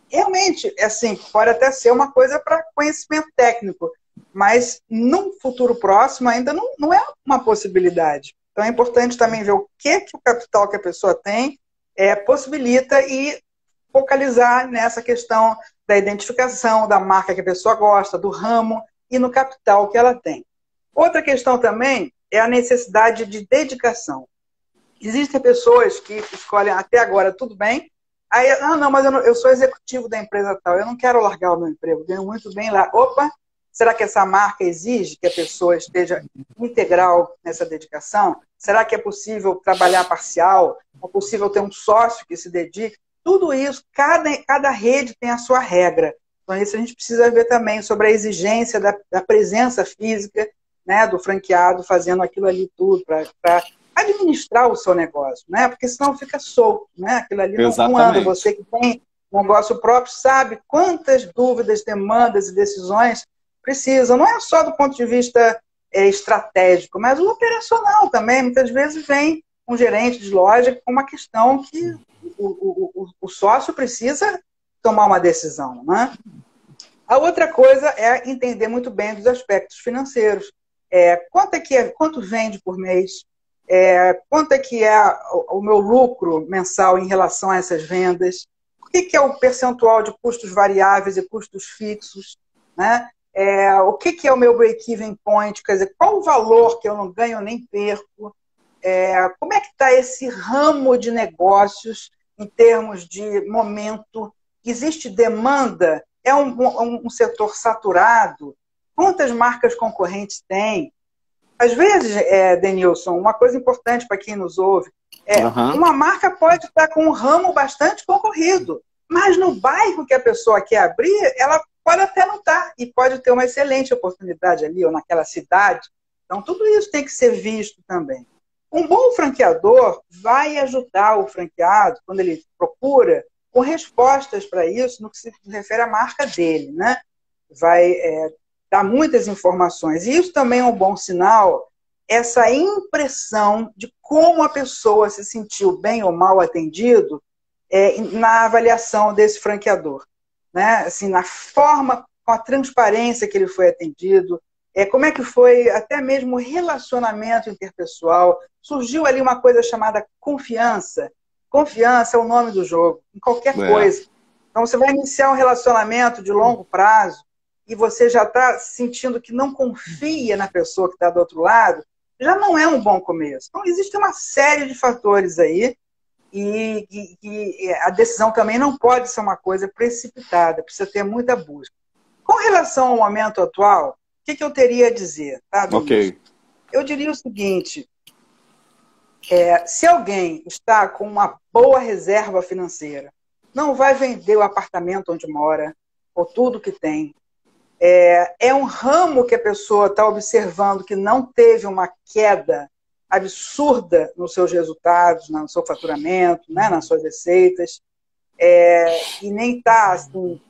Realmente, assim, pode até ser uma coisa para conhecimento técnico, mas num futuro próximo ainda não é uma possibilidade. Então é importante também ver o que o capital que a pessoa tem possibilita e focalizar nessa questão da identificação, da marca que a pessoa gosta, do ramo e no capital que ela tem. Outra questão também é a necessidade de dedicação. Existem pessoas que escolhem até agora, tudo bem, aí, não, mas eu sou executivo da empresa tal, eu não quero largar o meu emprego, ganho muito bem lá. Opa, será que essa marca exige que a pessoa esteja integral nessa dedicação? Será que é possível trabalhar parcial? É possível ter um sócio que se dedique? Tudo isso, cada rede tem a sua regra. Então, isso a gente precisa ver também sobre a exigência da presença física, né, do franqueado fazendo aquilo ali tudo para administrar o seu negócio, né? Porque senão fica solto, né? Aquilo ali não anda. Você que tem um negócio próprio sabe quantas dúvidas, demandas e decisões precisam. Não é só do ponto de vista estratégico, mas o operacional também. Muitas vezes vem um gerente de loja com uma questão que o sócio precisa tomar uma decisão, né? A outra coisa é entender muito bem dos aspectos financeiros. Quanto vende por mês? Quanto é que é o meu lucro mensal em relação a essas vendas? O que é o percentual de custos variáveis e custos fixos? Né? O que é o meu break-even point? Quer dizer, qual o valor que eu não ganho nem perco? Como é que está esse ramo de negócios em termos de momento? Existe demanda? É um setor saturado? Quantas marcas concorrentes tem? Às vezes, Denilson, uma coisa importante para quem nos ouve, uma marca pode estar com um ramo bastante concorrido, mas no bairro que a pessoa quer abrir, ela pode até não estar e pode ter uma excelente oportunidade ali ou naquela cidade. Então, tudo isso tem que ser visto também. Um bom franqueador vai ajudar o franqueado, quando ele procura, com respostas para isso no que se refere à marca dele, né? Vai dar muitas informações. E isso também é um bom sinal, essa impressão de como a pessoa se sentiu bem ou mal atendido na avaliação desse franqueador. Né? Assim, na forma, com a transparência que ele foi atendido, como é que foi até mesmo o relacionamento interpessoal. Surgiu ali uma coisa chamada confiança. Confiança é o nome do jogo, em qualquer coisa. Então, você vai iniciar um relacionamento de longo prazo, e você já está sentindo que não confia na pessoa que está do outro lado, já não é um bom começo. Então, existe uma série de fatores aí e a decisão também não pode ser uma coisa precipitada, precisa ter muita busca. Com relação ao momento atual, o que eu teria a dizer? Tá, ok. Eu diria o seguinte, se alguém está com uma boa reserva financeira, não vai vender o apartamento onde mora, ou tudo que tem, é um ramo que a pessoa está observando que não teve uma queda absurda nos seus resultados, no seu faturamento, né, nas suas receitas, e nem está assim,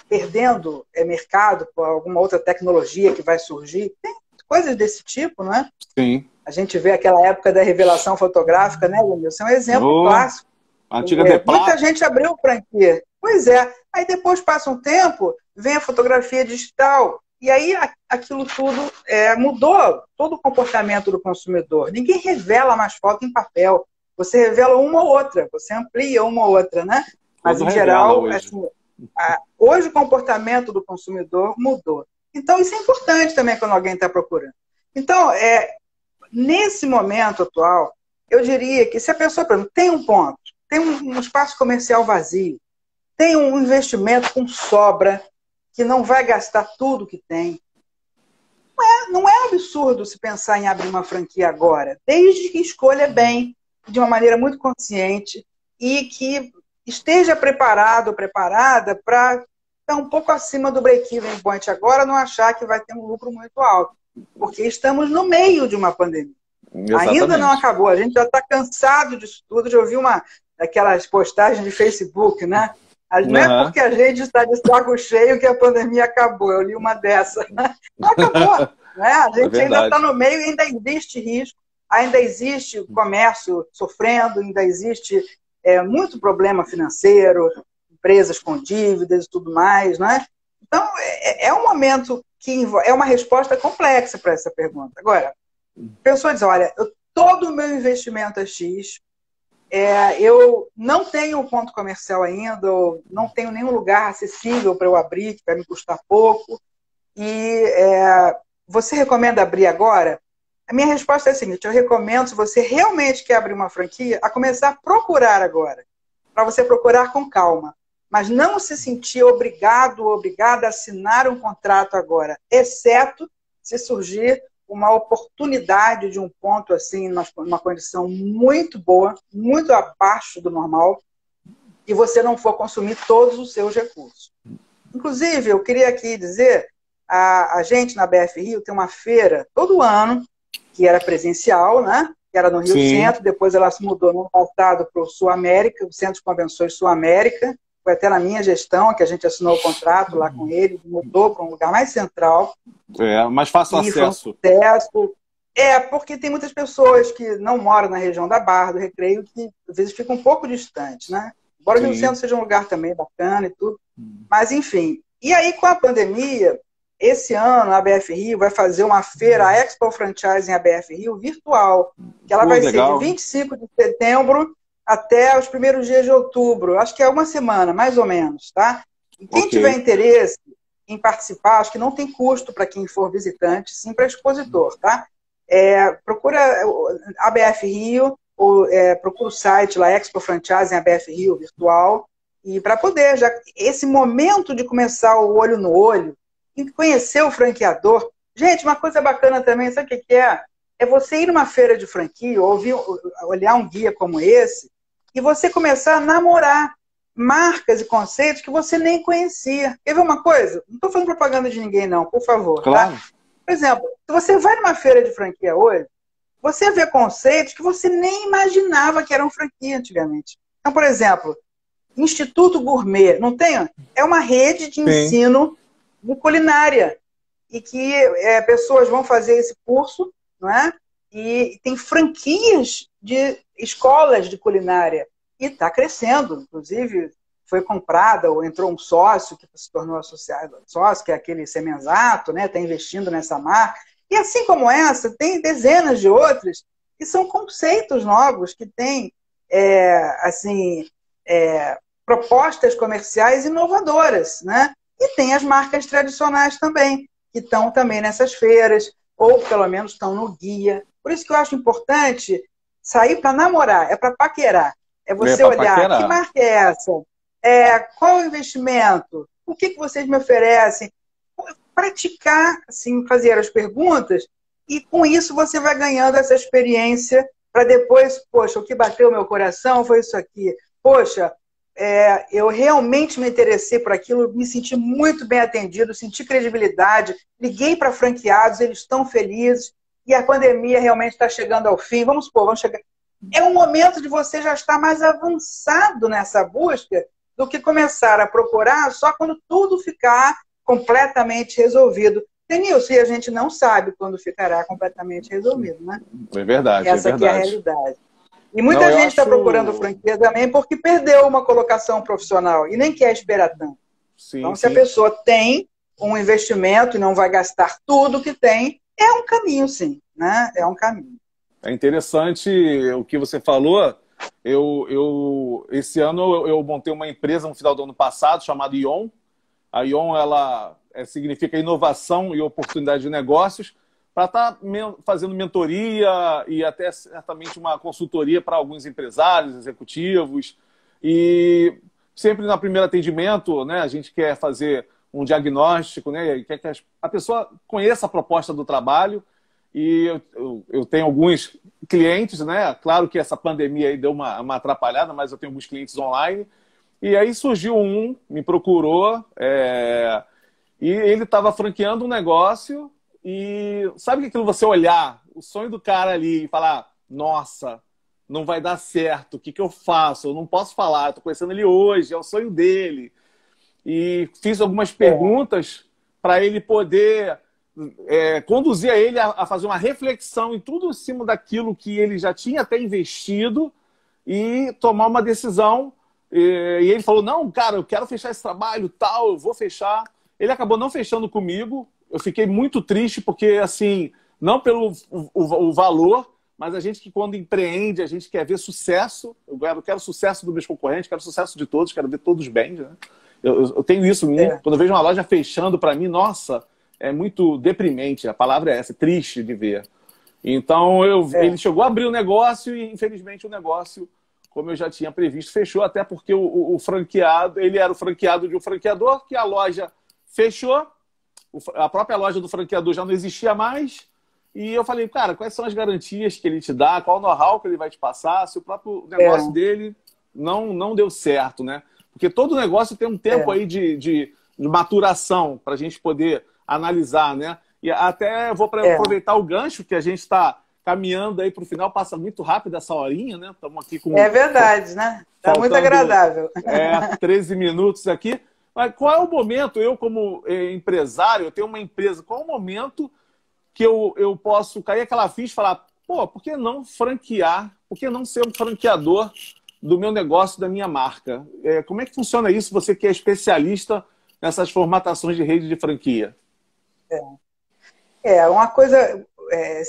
perdendo mercado por alguma outra tecnologia que vai surgir. Tem coisas desse tipo, não é? Sim. A gente vê aquela época da revelação fotográfica, né, Wilson? É um exemplo clássico. Antiga muita gente abriu franquia. Pois é. Aí depois passa um tempo, vem a fotografia digital. E aí aquilo tudo mudou todo o comportamento do consumidor. Ninguém revela mais foto em papel. Você revela uma ou outra, você amplia uma ou outra, né? Mas, em geral, hoje. Assim, hoje o comportamento do consumidor mudou. Então, isso é importante também quando alguém está procurando. Então, nesse momento atual, eu diria que se a pessoa, por exemplo, tem um ponto, tem um espaço comercial vazio, tem um investimento com sobra, que não vai gastar tudo que tem, não é absurdo se pensar em abrir uma franquia agora, desde que escolha bem, de uma maneira muito consciente, e que esteja preparado ou preparada para estar um pouco acima do break-even point agora, não achar que vai ter um lucro muito alto. porque estamos no meio de uma pandemia. Exatamente. Ainda não acabou, a gente já está cansado disso tudo. Já ouvi daquelas postagens de Facebook, né? Não é porque a gente está de saco cheio que a pandemia acabou. Eu li uma dessa. Não acabou. Né? A gente ainda está no meio e ainda existe risco, ainda existe comércio sofrendo, ainda existe muito problema financeiro, empresas com dívidas e tudo mais. Né? Então, é um momento que é uma resposta complexa para essa pergunta. Agora, a pessoa diz, olha, todo o meu investimento é X, eu não tenho ponto comercial ainda, não tenho nenhum lugar acessível para eu abrir, que vai me custar pouco, e você recomenda abrir agora? A minha resposta é a seguinte, eu recomendo, se você realmente quer abrir uma franquia, a começar a procurar agora, para você procurar com calma, mas não se sentir obrigado ou obrigada a assinar um contrato agora, exceto se surgir uma oportunidade de um ponto assim, numa condição muito boa, muito abaixo do normal, e você não for consumir todos os seus recursos. Inclusive, eu queria aqui dizer, a gente na BF Rio tem uma feira todo ano, que era presencial, né? Que era no Rio Centro, depois ela se mudou no ano passado para o Sul América, o Centro de Convenções Sul América, foi até na minha gestão, que a gente assinou o contrato lá com ele, mudou para um lugar mais central. Mais fácil acesso. Porque tem muitas pessoas que não moram na região da Barra, do Recreio, que às vezes ficam um pouco distantes, né? Embora o Rio Centro seja um lugar também bacana e tudo. Mas, enfim. E aí, com a pandemia, esse ano a ABF Rio vai fazer uma feira, a Expo Franchising ABF Rio, virtual. Que ela vai ser de 25 de setembro até os primeiros dias de outubro. Acho que é uma semana, mais ou menos, tá? E quem tiver interesse em participar, acho que não tem custo para quem for visitante, sim para expositor, tá? Procura a ABF Rio, ou procura o site lá, Expo Franchising ABF Rio, virtual, e para poder, já esse momento de começar o olho no olho, e conhecer o franqueador. Gente, uma coisa bacana também, sabe o que é? É você ir numa feira de franquia, olhar um guia como esse, e você começar a namorar marcas e conceitos que você nem conhecia. Quer ver uma coisa? Não estou fazendo propaganda de ninguém, não, por favor. Claro. Tá? Por exemplo, se você vai numa feira de franquia hoje, você vê conceitos que você nem imaginava que eram franquia antigamente. Então, por exemplo, Instituto Gourmet, não tem? É uma rede de ensino de culinária. E que pessoas vão fazer esse curso, não é? E tem franquias de escolas de culinária. E está crescendo. Inclusive, foi comprada ou entrou um sócio que se tornou associado, sócio, que é aquele Semenzato, né? Está investindo nessa marca. E assim como essa, tem dezenas de outras que são conceitos novos, que têm propostas comerciais inovadoras, né? E tem as marcas tradicionais também, que estão também nessas feiras, ou pelo menos estão no guia. Por isso que eu acho importante sair para namorar, é para paquerar. É você olhar, paquerar. Que marca é essa? Qual é o investimento? O que vocês me oferecem? Praticar, assim, fazer as perguntas, e com isso você vai ganhando essa experiência para depois, poxa, o que bateu meu coração foi isso aqui. Poxa, eu realmente me interessei por aquilo, me senti muito bem atendido, senti credibilidade, liguei para franqueados, eles estão felizes, e a pandemia realmente está chegando ao fim. Vamos chegar. É um momento de você já estar mais avançado nessa busca do que começar a procurar só quando tudo ficar completamente resolvido. Denilson, e a gente não sabe quando ficará completamente resolvido, né? É verdade, Essa aqui é a realidade. E muita gente está procurando franquia também porque perdeu uma colocação profissional e nem quer esperar tanto. Então, se a pessoa tem um investimento e não vai gastar tudo que tem, é um caminho, sim. Né? É um caminho. É interessante o que você falou. Esse ano eu montei uma empresa no final do ano passado chamada ION. A ION ela significa inovação e oportunidade de negócios, para estar fazendo mentoria e até certamente uma consultoria para alguns empresários, executivos. E sempre no primeiro atendimento, né, a gente quer fazer um diagnóstico, né, e quer que a pessoa conheça a proposta do trabalho. E eu tenho alguns clientes, né? Claro que essa pandemia aí deu uma atrapalhada, mas eu tenho alguns clientes online. E aí surgiu me procurou, e ele estava franqueando um negócio e sabe que aquilo você olhar o sonho do cara ali e falar, nossa, não vai dar certo, o que que eu faço? Eu não posso falar, eu tô conhecendo ele hoje, é o sonho dele. E fiz algumas perguntas para ele poder conduzir a ele a fazer uma reflexão em tudo em cima daquilo que ele já tinha até investido e tomar uma decisão. E ele falou, não, cara, eu quero fechar esse trabalho, tal, eu vou fechar. Ele acabou não fechando comigo. Eu fiquei muito triste porque, assim, não pelo o valor, mas a gente que quando empreende, a gente quer ver sucesso. Eu quero sucesso dos meus concorrentes, quero sucesso de todos, quero ver todos bem, né? Eu tenho isso em mim. Quando eu vejo uma loja fechando, para mim, nossa, é muito deprimente. A palavra é essa, triste de ver. Então, ele chegou a abrir o negócio e, infelizmente, o negócio, como eu já tinha previsto, fechou, até porque o franqueado, ele era o franqueado de um franqueador, que a loja fechou, a própria loja do franqueador já não existia mais, e eu falei, cara, quais são as garantias que ele te dá, qual o know-how que ele vai te passar, se o próprio negócio dele não deu certo, né? Porque todo negócio tem um tempo aí de maturação para a gente poder analisar, né? E até vou aproveitar o gancho que a gente está caminhando aí para o final, passa muito rápido essa horinha, né? Estamos aqui com... É verdade, né? Está muito agradável. 13 minutos aqui. Mas qual é o momento, eu como empresário, eu tenho uma empresa, qual é o momento que eu posso cair aquela ficha e falar, pô, por que não franquear? Por que não ser um franqueador do meu negócio, da minha marca? Como é que funciona isso, você que é especialista nessas formatações de rede de franquia? Uma coisa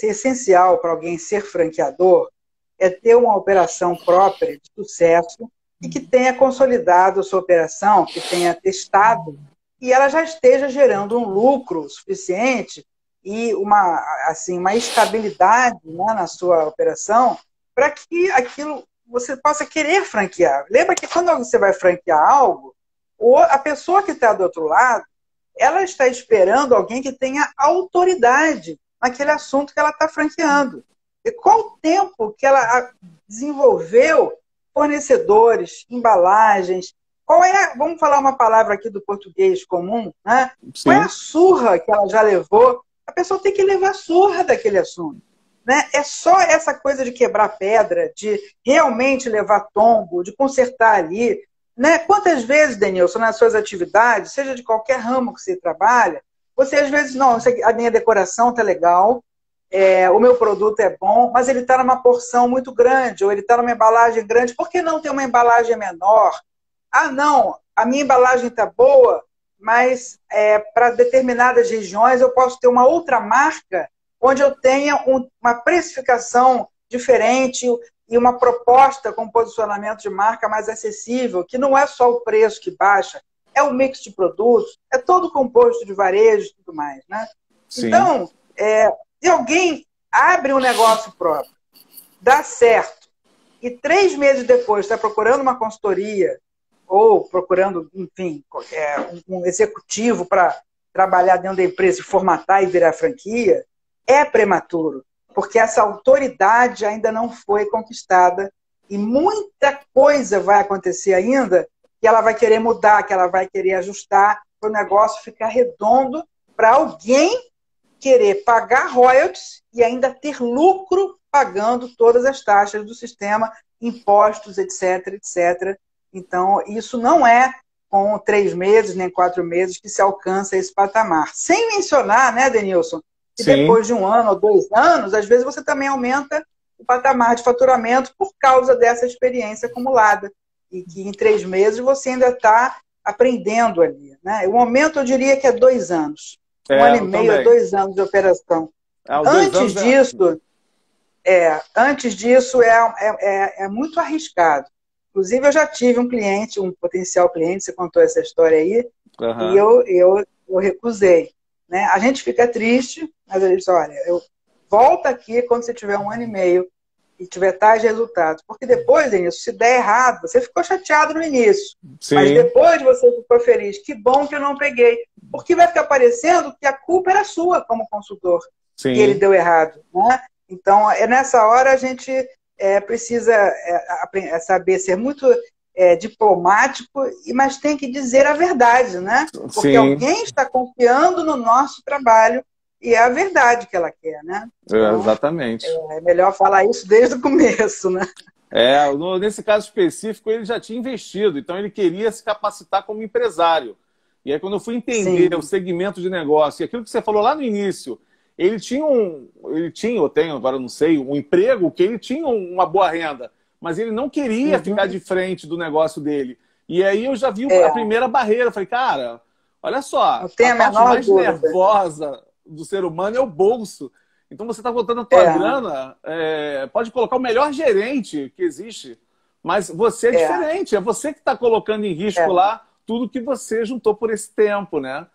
essencial para alguém ser franqueador é ter uma operação própria de sucesso e que tenha consolidado a sua operação, que tenha testado e ela já esteja gerando um lucro suficiente e uma estabilidade, né, na sua operação para que aquilo você possa querer franquear. Lembra que quando você vai franquear algo, a pessoa que está do outro lado, ela está esperando alguém que tenha autoridade naquele assunto que ela está franqueando. E qual o tempo que ela desenvolveu fornecedores, embalagens? Vamos falar uma palavra aqui do português comum, né? Qual é a surra que ela já levou? A pessoa tem que levar surra daquele assunto. Né? É só essa coisa de quebrar pedra, de realmente levar tombo, de consertar ali. Né? Quantas vezes, Denilson, nas suas atividades, seja de qualquer ramo que você trabalha, você às vezes, não, a minha decoração está legal, o meu produto é bom, mas ele está numa porção muito grande, ou ele está numa embalagem grande, por que não ter uma embalagem menor? Ah, não, a minha embalagem está boa, mas para determinadas regiões eu posso ter uma outra marca onde eu tenha uma precificação diferente e uma proposta com posicionamento de marca mais acessível, que não é só o preço que baixa, é o mix de produtos, é todo o composto de varejo e tudo mais. Né? Então, se alguém abre um negócio próprio, dá certo, e 3 meses depois está procurando uma consultoria ou procurando, enfim, um executivo para trabalhar dentro da empresa e formatar e virar franquia, é prematuro, porque essa autoridade ainda não foi conquistada e muita coisa vai acontecer ainda que ela vai querer mudar, que ela vai querer ajustar para o negócio ficar redondo, para alguém querer pagar royalties e ainda ter lucro pagando todas as taxas do sistema, impostos, etc, etc. Então, isso não é com 3 meses, nem 4 meses que se alcança esse patamar. Sem mencionar, né, Denilson, que depois de 1 ano ou 2 anos, às vezes você também aumenta o patamar de faturamento por causa dessa experiência acumulada. E que em 3 meses você ainda está aprendendo ali. Né? O momento, eu diria que é 2 anos. 1 ano e meio, 2 anos de operação. Antes disso é muito arriscado. Inclusive, eu já tive um cliente, um potencial cliente, você contou essa história aí, e eu recusei. Né? A gente fica triste, mas a gente diz, olha, volta aqui quando você tiver 1 ano e meio e tiver tais resultados. Porque depois, Denilson, se der errado, você ficou chateado no início. Mas depois você ficou feliz. Que bom que eu não peguei. Porque vai ficar parecendo que a culpa era sua como consultor. E ele deu errado. Né? Então, nessa hora a gente precisa saber ser muito diplomático, mas tem que dizer a verdade, né? Porque alguém está confiando no nosso trabalho E é a verdade que ela quer, né? Então, Exatamente. é melhor falar isso desde o começo, né? Nesse caso específico, ele já tinha investido, então ele queria se capacitar como empresário. E aí, quando eu fui entender o Sim. segmento de negócio, e aquilo que você falou lá no início, eu tenho, agora não sei, um emprego que ele tinha uma boa renda, mas ele não queria ficar de frente do negócio dele. E aí eu já vi a primeira barreira. Eu falei, cara, olha só, Não a tem a parte menor mais dúvida. nervosa do ser humano é o bolso. Então você está botando a tua grana, pode colocar o melhor gerente que existe, mas você é diferente, é você que está colocando em risco lá tudo que você juntou por esse tempo, né?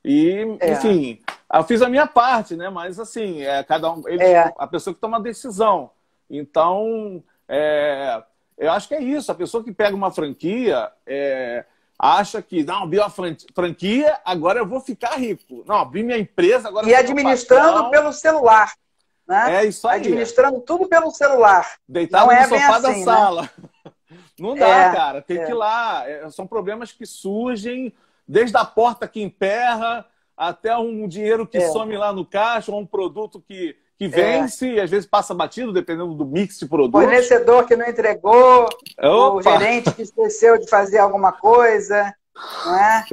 E, enfim, eu fiz a minha parte, né? Mas assim, cada um, a pessoa que toma a decisão. Então, eu acho que é isso. A pessoa que pega uma franquia acha que, não, abri uma franquia, agora eu vou ficar rico. Não, abri minha empresa, agora eu E sou administrando pelo celular. Né? É isso aí. Administrando tudo pelo celular. Deitado não no é bem sofá assim, da sala. Né? Não dá, cara. Tem que ir lá. São problemas que surgem desde a porta que emperra até um dinheiro que some lá no caixa, ou um produto que vence e às vezes passa batido, dependendo do mix de produtos. Fornecedor que não entregou, o gerente que esqueceu de fazer alguma coisa. Não é?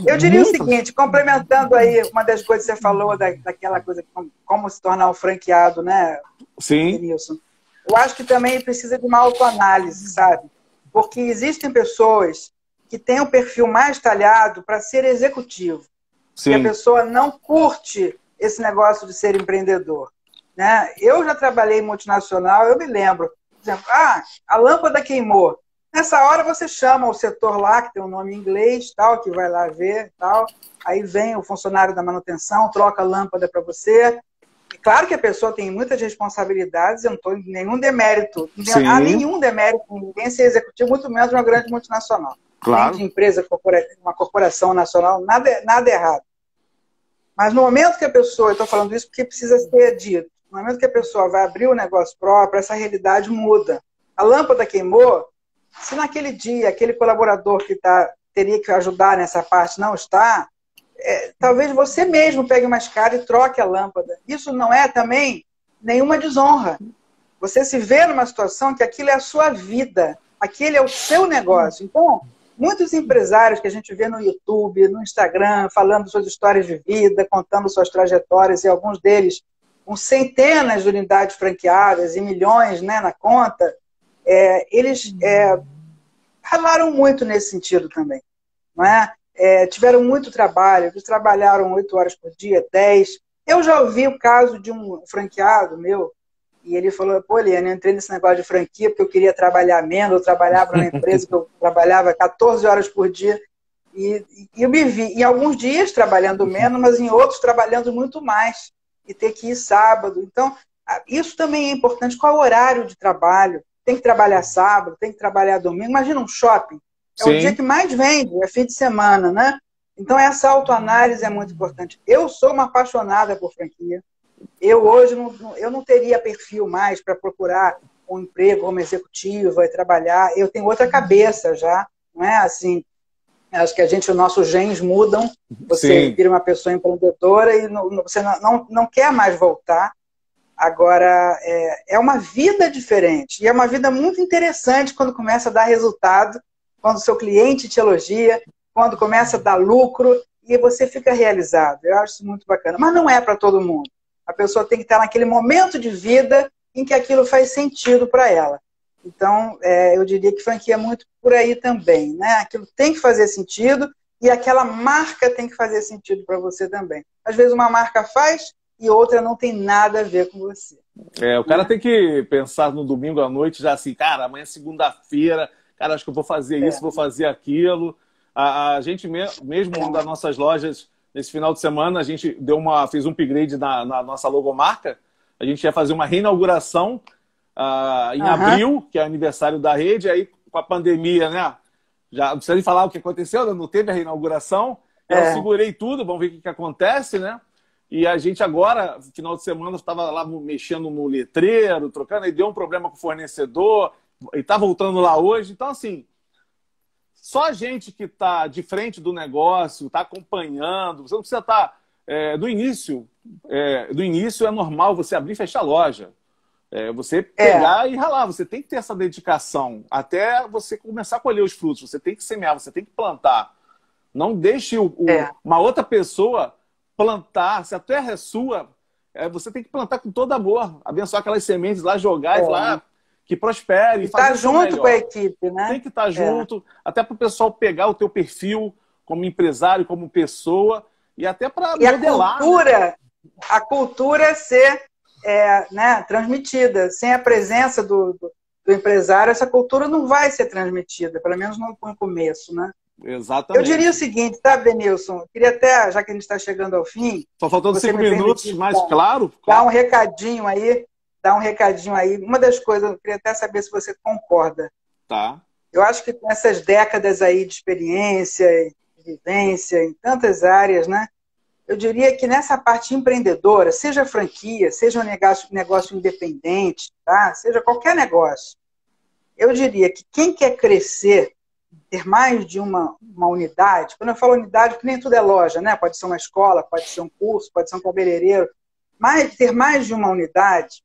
Eu diria o seguinte, complementando aí uma das coisas que você falou, daquela coisa, como se tornar um franqueado, né? Sim. Nilson? Eu acho que também precisa de uma autoanálise, sabe? Porque existem pessoas que têm um perfil mais talhado para ser executivo. Sim. E a pessoa não curte esse negócio de ser empreendedor. Né? Eu já trabalhei em multinacional, eu me lembro, por exemplo, a lâmpada queimou. Nessa hora você chama o setor lá, que tem um nome em inglês, tal, que vai lá ver, tal. Aí vem o funcionário da manutenção, troca a lâmpada para você. E claro que a pessoa tem muitas responsabilidades, eu não estou em nenhum demérito. Não há nenhum demérito em ninguém ser executivo, muito menos uma grande multinacional. Claro. Nem de empresa, uma corporação nacional, nada errado. Mas no momento que a pessoa, eu estou falando isso porque precisa ser dito, no momento que a pessoa vai abrir o negócio próprio, essa realidade muda. A lâmpada queimou, se naquele dia aquele colaborador que teria que ajudar nessa parte não está, talvez você mesmo pegue uma escada e troque a lâmpada. Isso não é também nenhuma desonra. Você se vê numa situação que aquilo é a sua vida, aquele é o seu negócio. Então, muitos empresários que a gente vê no YouTube, no Instagram, falando suas histórias de vida, contando suas trajetórias, e alguns deles com centenas de unidades franqueadas e milhões, né, na conta, eles ralaram muito nesse sentido também. Não é? Tiveram muito trabalho, eles trabalharam 8 horas por dia, 10. Eu já ouvi o caso de um franqueado meu, e ele falou, pô, Eliane, eu entrei nesse negócio de franquia porque eu queria trabalhar menos, eu trabalhava numa empresa que eu trabalhava 14 horas por dia, e eu me vi em alguns dias trabalhando menos, mas em outros trabalhando muito mais, e ter que ir sábado. Então, isso também é importante. Qual é o horário de trabalho? Tem que trabalhar sábado, tem que trabalhar domingo. Imagina um shopping. É o dia que mais vende, é fim de semana, né? Então, essa autoanálise é muito importante. Eu sou uma apaixonada por franquia. Eu hoje eu não teria perfil mais para procurar um emprego como executiva e trabalhar. Eu tenho outra cabeça já, não é assim. Acho que os nossos genes mudam. Você vira uma pessoa empreendedora e você não quer mais voltar. Agora, é uma vida diferente. E é uma vida muito interessante quando começa a dar resultado, quando o seu cliente te elogia, quando começa a dar lucro e você fica realizado. Eu acho isso muito bacana. Mas não é para todo mundo. A pessoa tem que estar naquele momento de vida em que aquilo faz sentido para ela. Então, eu diria que franquia é muito por aí também, né? Aquilo tem que fazer sentido e aquela marca tem que fazer sentido para você também. Às vezes uma marca faz e outra não tem nada a ver com você. O cara tem que pensar no domingo à noite já assim, cara, amanhã é segunda-feira, cara, acho que eu vou fazer isso, vou fazer aquilo. A gente mesmo, uma das nossas lojas, nesse final de semana, a gente fez um upgrade na nossa logomarca. A gente ia fazer uma reinauguração em abril, que é aniversário da rede, aí com a pandemia, né? Já não precisa nem falar o que aconteceu, não teve a reinauguração. Eu segurei tudo, vamos ver o que acontece, né? E a gente agora, no final de semana, estava lá mexendo no letreiro, trocando, e deu um problema com o fornecedor, e está voltando lá hoje. Então, assim, só a gente que está de frente do negócio, está acompanhando, você não precisa estar do início é normal você abrir e fechar a loja. Você pegar e ralar, você tem que ter essa dedicação até você começar a colher os frutos, você tem que semear, você tem que plantar. Não deixe uma outra pessoa plantar, se a terra é sua, você tem que plantar com todo amor, abençoar aquelas sementes lá, jogar e falar que prospere. E estar junto com a equipe, né? Tem que estar junto, até para o pessoal pegar o teu perfil como empresário, como pessoa, e até para modelar. A cultura ser né, transmitida. Sem a presença do empresário, essa cultura não vai ser transmitida, pelo menos não no começo, né? Exatamente. Eu diria o seguinte, tá, Denilson? Eu queria até, já que a gente está chegando ao fim... Só faltando 5 minutos, mas claro. Dá um recadinho aí. Uma das coisas, eu queria até saber se você concorda. Tá. Eu acho que com essas décadas aí de experiência, de vivência em tantas áreas, né? Eu diria que nessa parte empreendedora, seja franquia, seja um negócio independente, tá? Seja qualquer negócio, eu diria que quem quer crescer, ter mais de uma unidade, quando eu falo unidade, porque nem tudo é loja, né? Pode ser uma escola, pode ser um curso, pode ser um cabeleireiro, mas ter mais de uma unidade,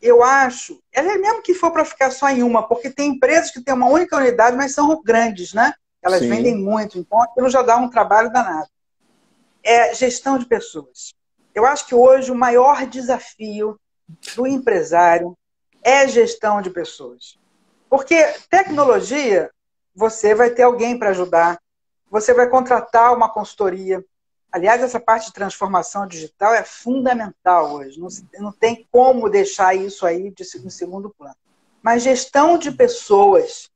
eu acho, mesmo que for para ficar só em uma, porque tem empresas que têm uma única unidade, mas são grandes, né? Elas Sim. vendem muito, então aquilo já dá um trabalho danado. É gestão de pessoas. Eu acho que hoje o maior desafio do empresário é gestão de pessoas. Porque tecnologia, você vai ter alguém para ajudar, você vai contratar uma consultoria. Aliás, essa parte de transformação digital é fundamental hoje. Não tem como deixar isso aí em segundo plano. Mas gestão de pessoas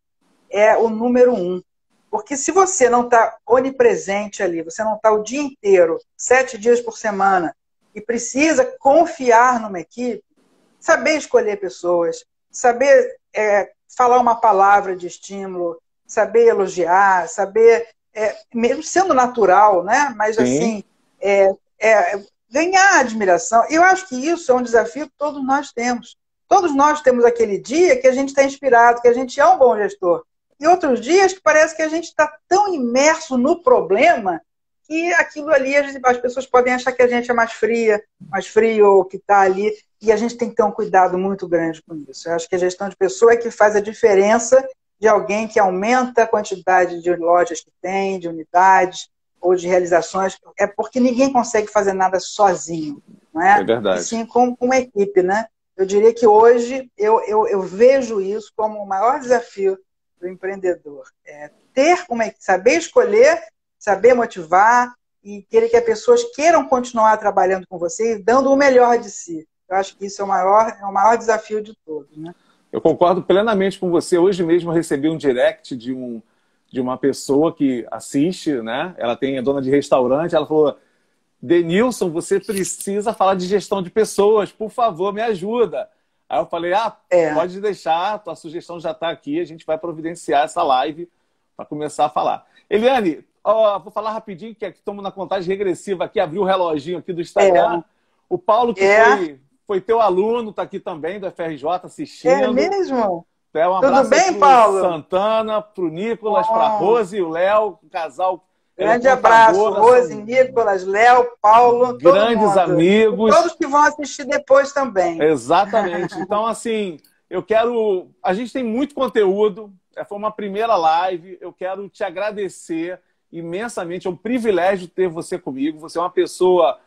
é o número 1. Porque se você não está onipresente ali, você não está o dia inteiro, 7 dias por semana, e precisa confiar numa equipe, saber escolher pessoas, saber falar uma palavra de estímulo, saber elogiar, saber, mesmo sendo natural, né? Mas assim, ganhar admiração. Eu acho que isso é um desafio que todos nós temos. Todos nós temos aquele dia que a gente está inspirado, que a gente é um bom gestor. E outros dias que parece que a gente está tão imerso no problema que aquilo ali, as pessoas podem achar que a gente é mais frio, ou que está ali, e a gente tem que ter um cuidado muito grande com isso. Eu acho que a gestão de pessoa é que faz a diferença de alguém que aumenta a quantidade de lojas que tem, de unidades ou de realizações, é porque ninguém consegue fazer nada sozinho, não é? É verdade. E sim com uma equipe, né? Eu diria que hoje eu vejo isso como o maior desafio do empreendedor. Saber escolher, saber motivar e querer que as pessoas queiram continuar trabalhando com você e dando o melhor de si. Eu acho que isso é o maior desafio de todos, né? Eu concordo plenamente com você. Hoje mesmo eu recebi um direct de uma pessoa que assiste, né? Ela é dona de restaurante, ela falou: Denilson, você precisa falar de gestão de pessoas, por favor, me ajuda. Aí eu falei, pode deixar, tua sugestão já está aqui, a gente vai providenciar essa live para começar a falar. Eliane, vou falar rapidinho, que estamos na contagem regressiva aqui, abriu o reloginho aqui do Instagram. O Paulo, que foi teu aluno, está aqui também, do FRJ, assistindo. É mesmo? Um abraço. Tudo bem, Paulo? Santana, para o Nicolas, para a Rose e o Léo, o casal. Grande abraço, Rose, Nicolas, Léo, Paulo, grandes amigos. Todos que vão assistir depois também. Exatamente. Então, assim, a gente tem muito conteúdo, foi uma primeira live, eu quero te agradecer imensamente, é um privilégio ter você comigo, você é uma pessoa,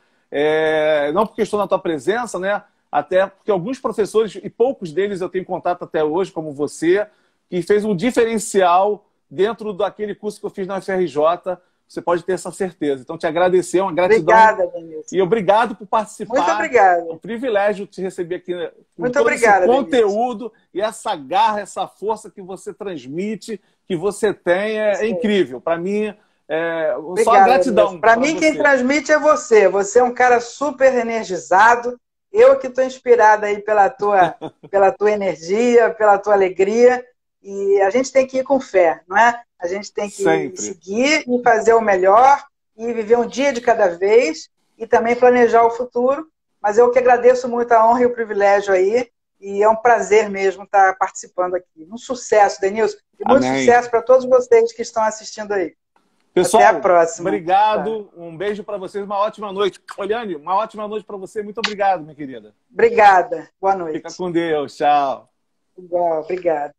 não porque estou na tua presença, né? Até porque alguns professores, e poucos deles eu tenho contato até hoje, como você, que fez um diferencial dentro daquele curso que eu fiz na UFRJ. Você pode ter essa certeza. Então, te agradecer, uma gratidão. Obrigada, Denilson. E obrigado por participar. Muito obrigada. É um privilégio te receber aqui com Muito todo obrigada, esse conteúdo e essa garra, essa força que você transmite, que você tem, é incrível. Para mim, obrigada, só gratidão. Para mim, quem transmite é você. Você é um cara super energizado. Eu que estou inspirada aí pela tua energia, pela tua alegria. E a gente tem que ir com fé, não é? A gente tem que seguir e fazer o melhor e viver um dia de cada vez e também planejar o futuro. Mas eu que agradeço muito a honra e o privilégio aí e é um prazer mesmo estar participando aqui. Um sucesso, Denilson. E muito sucesso para todos vocês que estão assistindo aí. Pessoal, Até a próxima. obrigado. Tá. Um beijo para vocês. Uma ótima noite. Oliane, uma ótima noite para você. Muito obrigado, minha querida. Obrigada. Boa noite. Fica com Deus. Tchau. Igual, obrigada.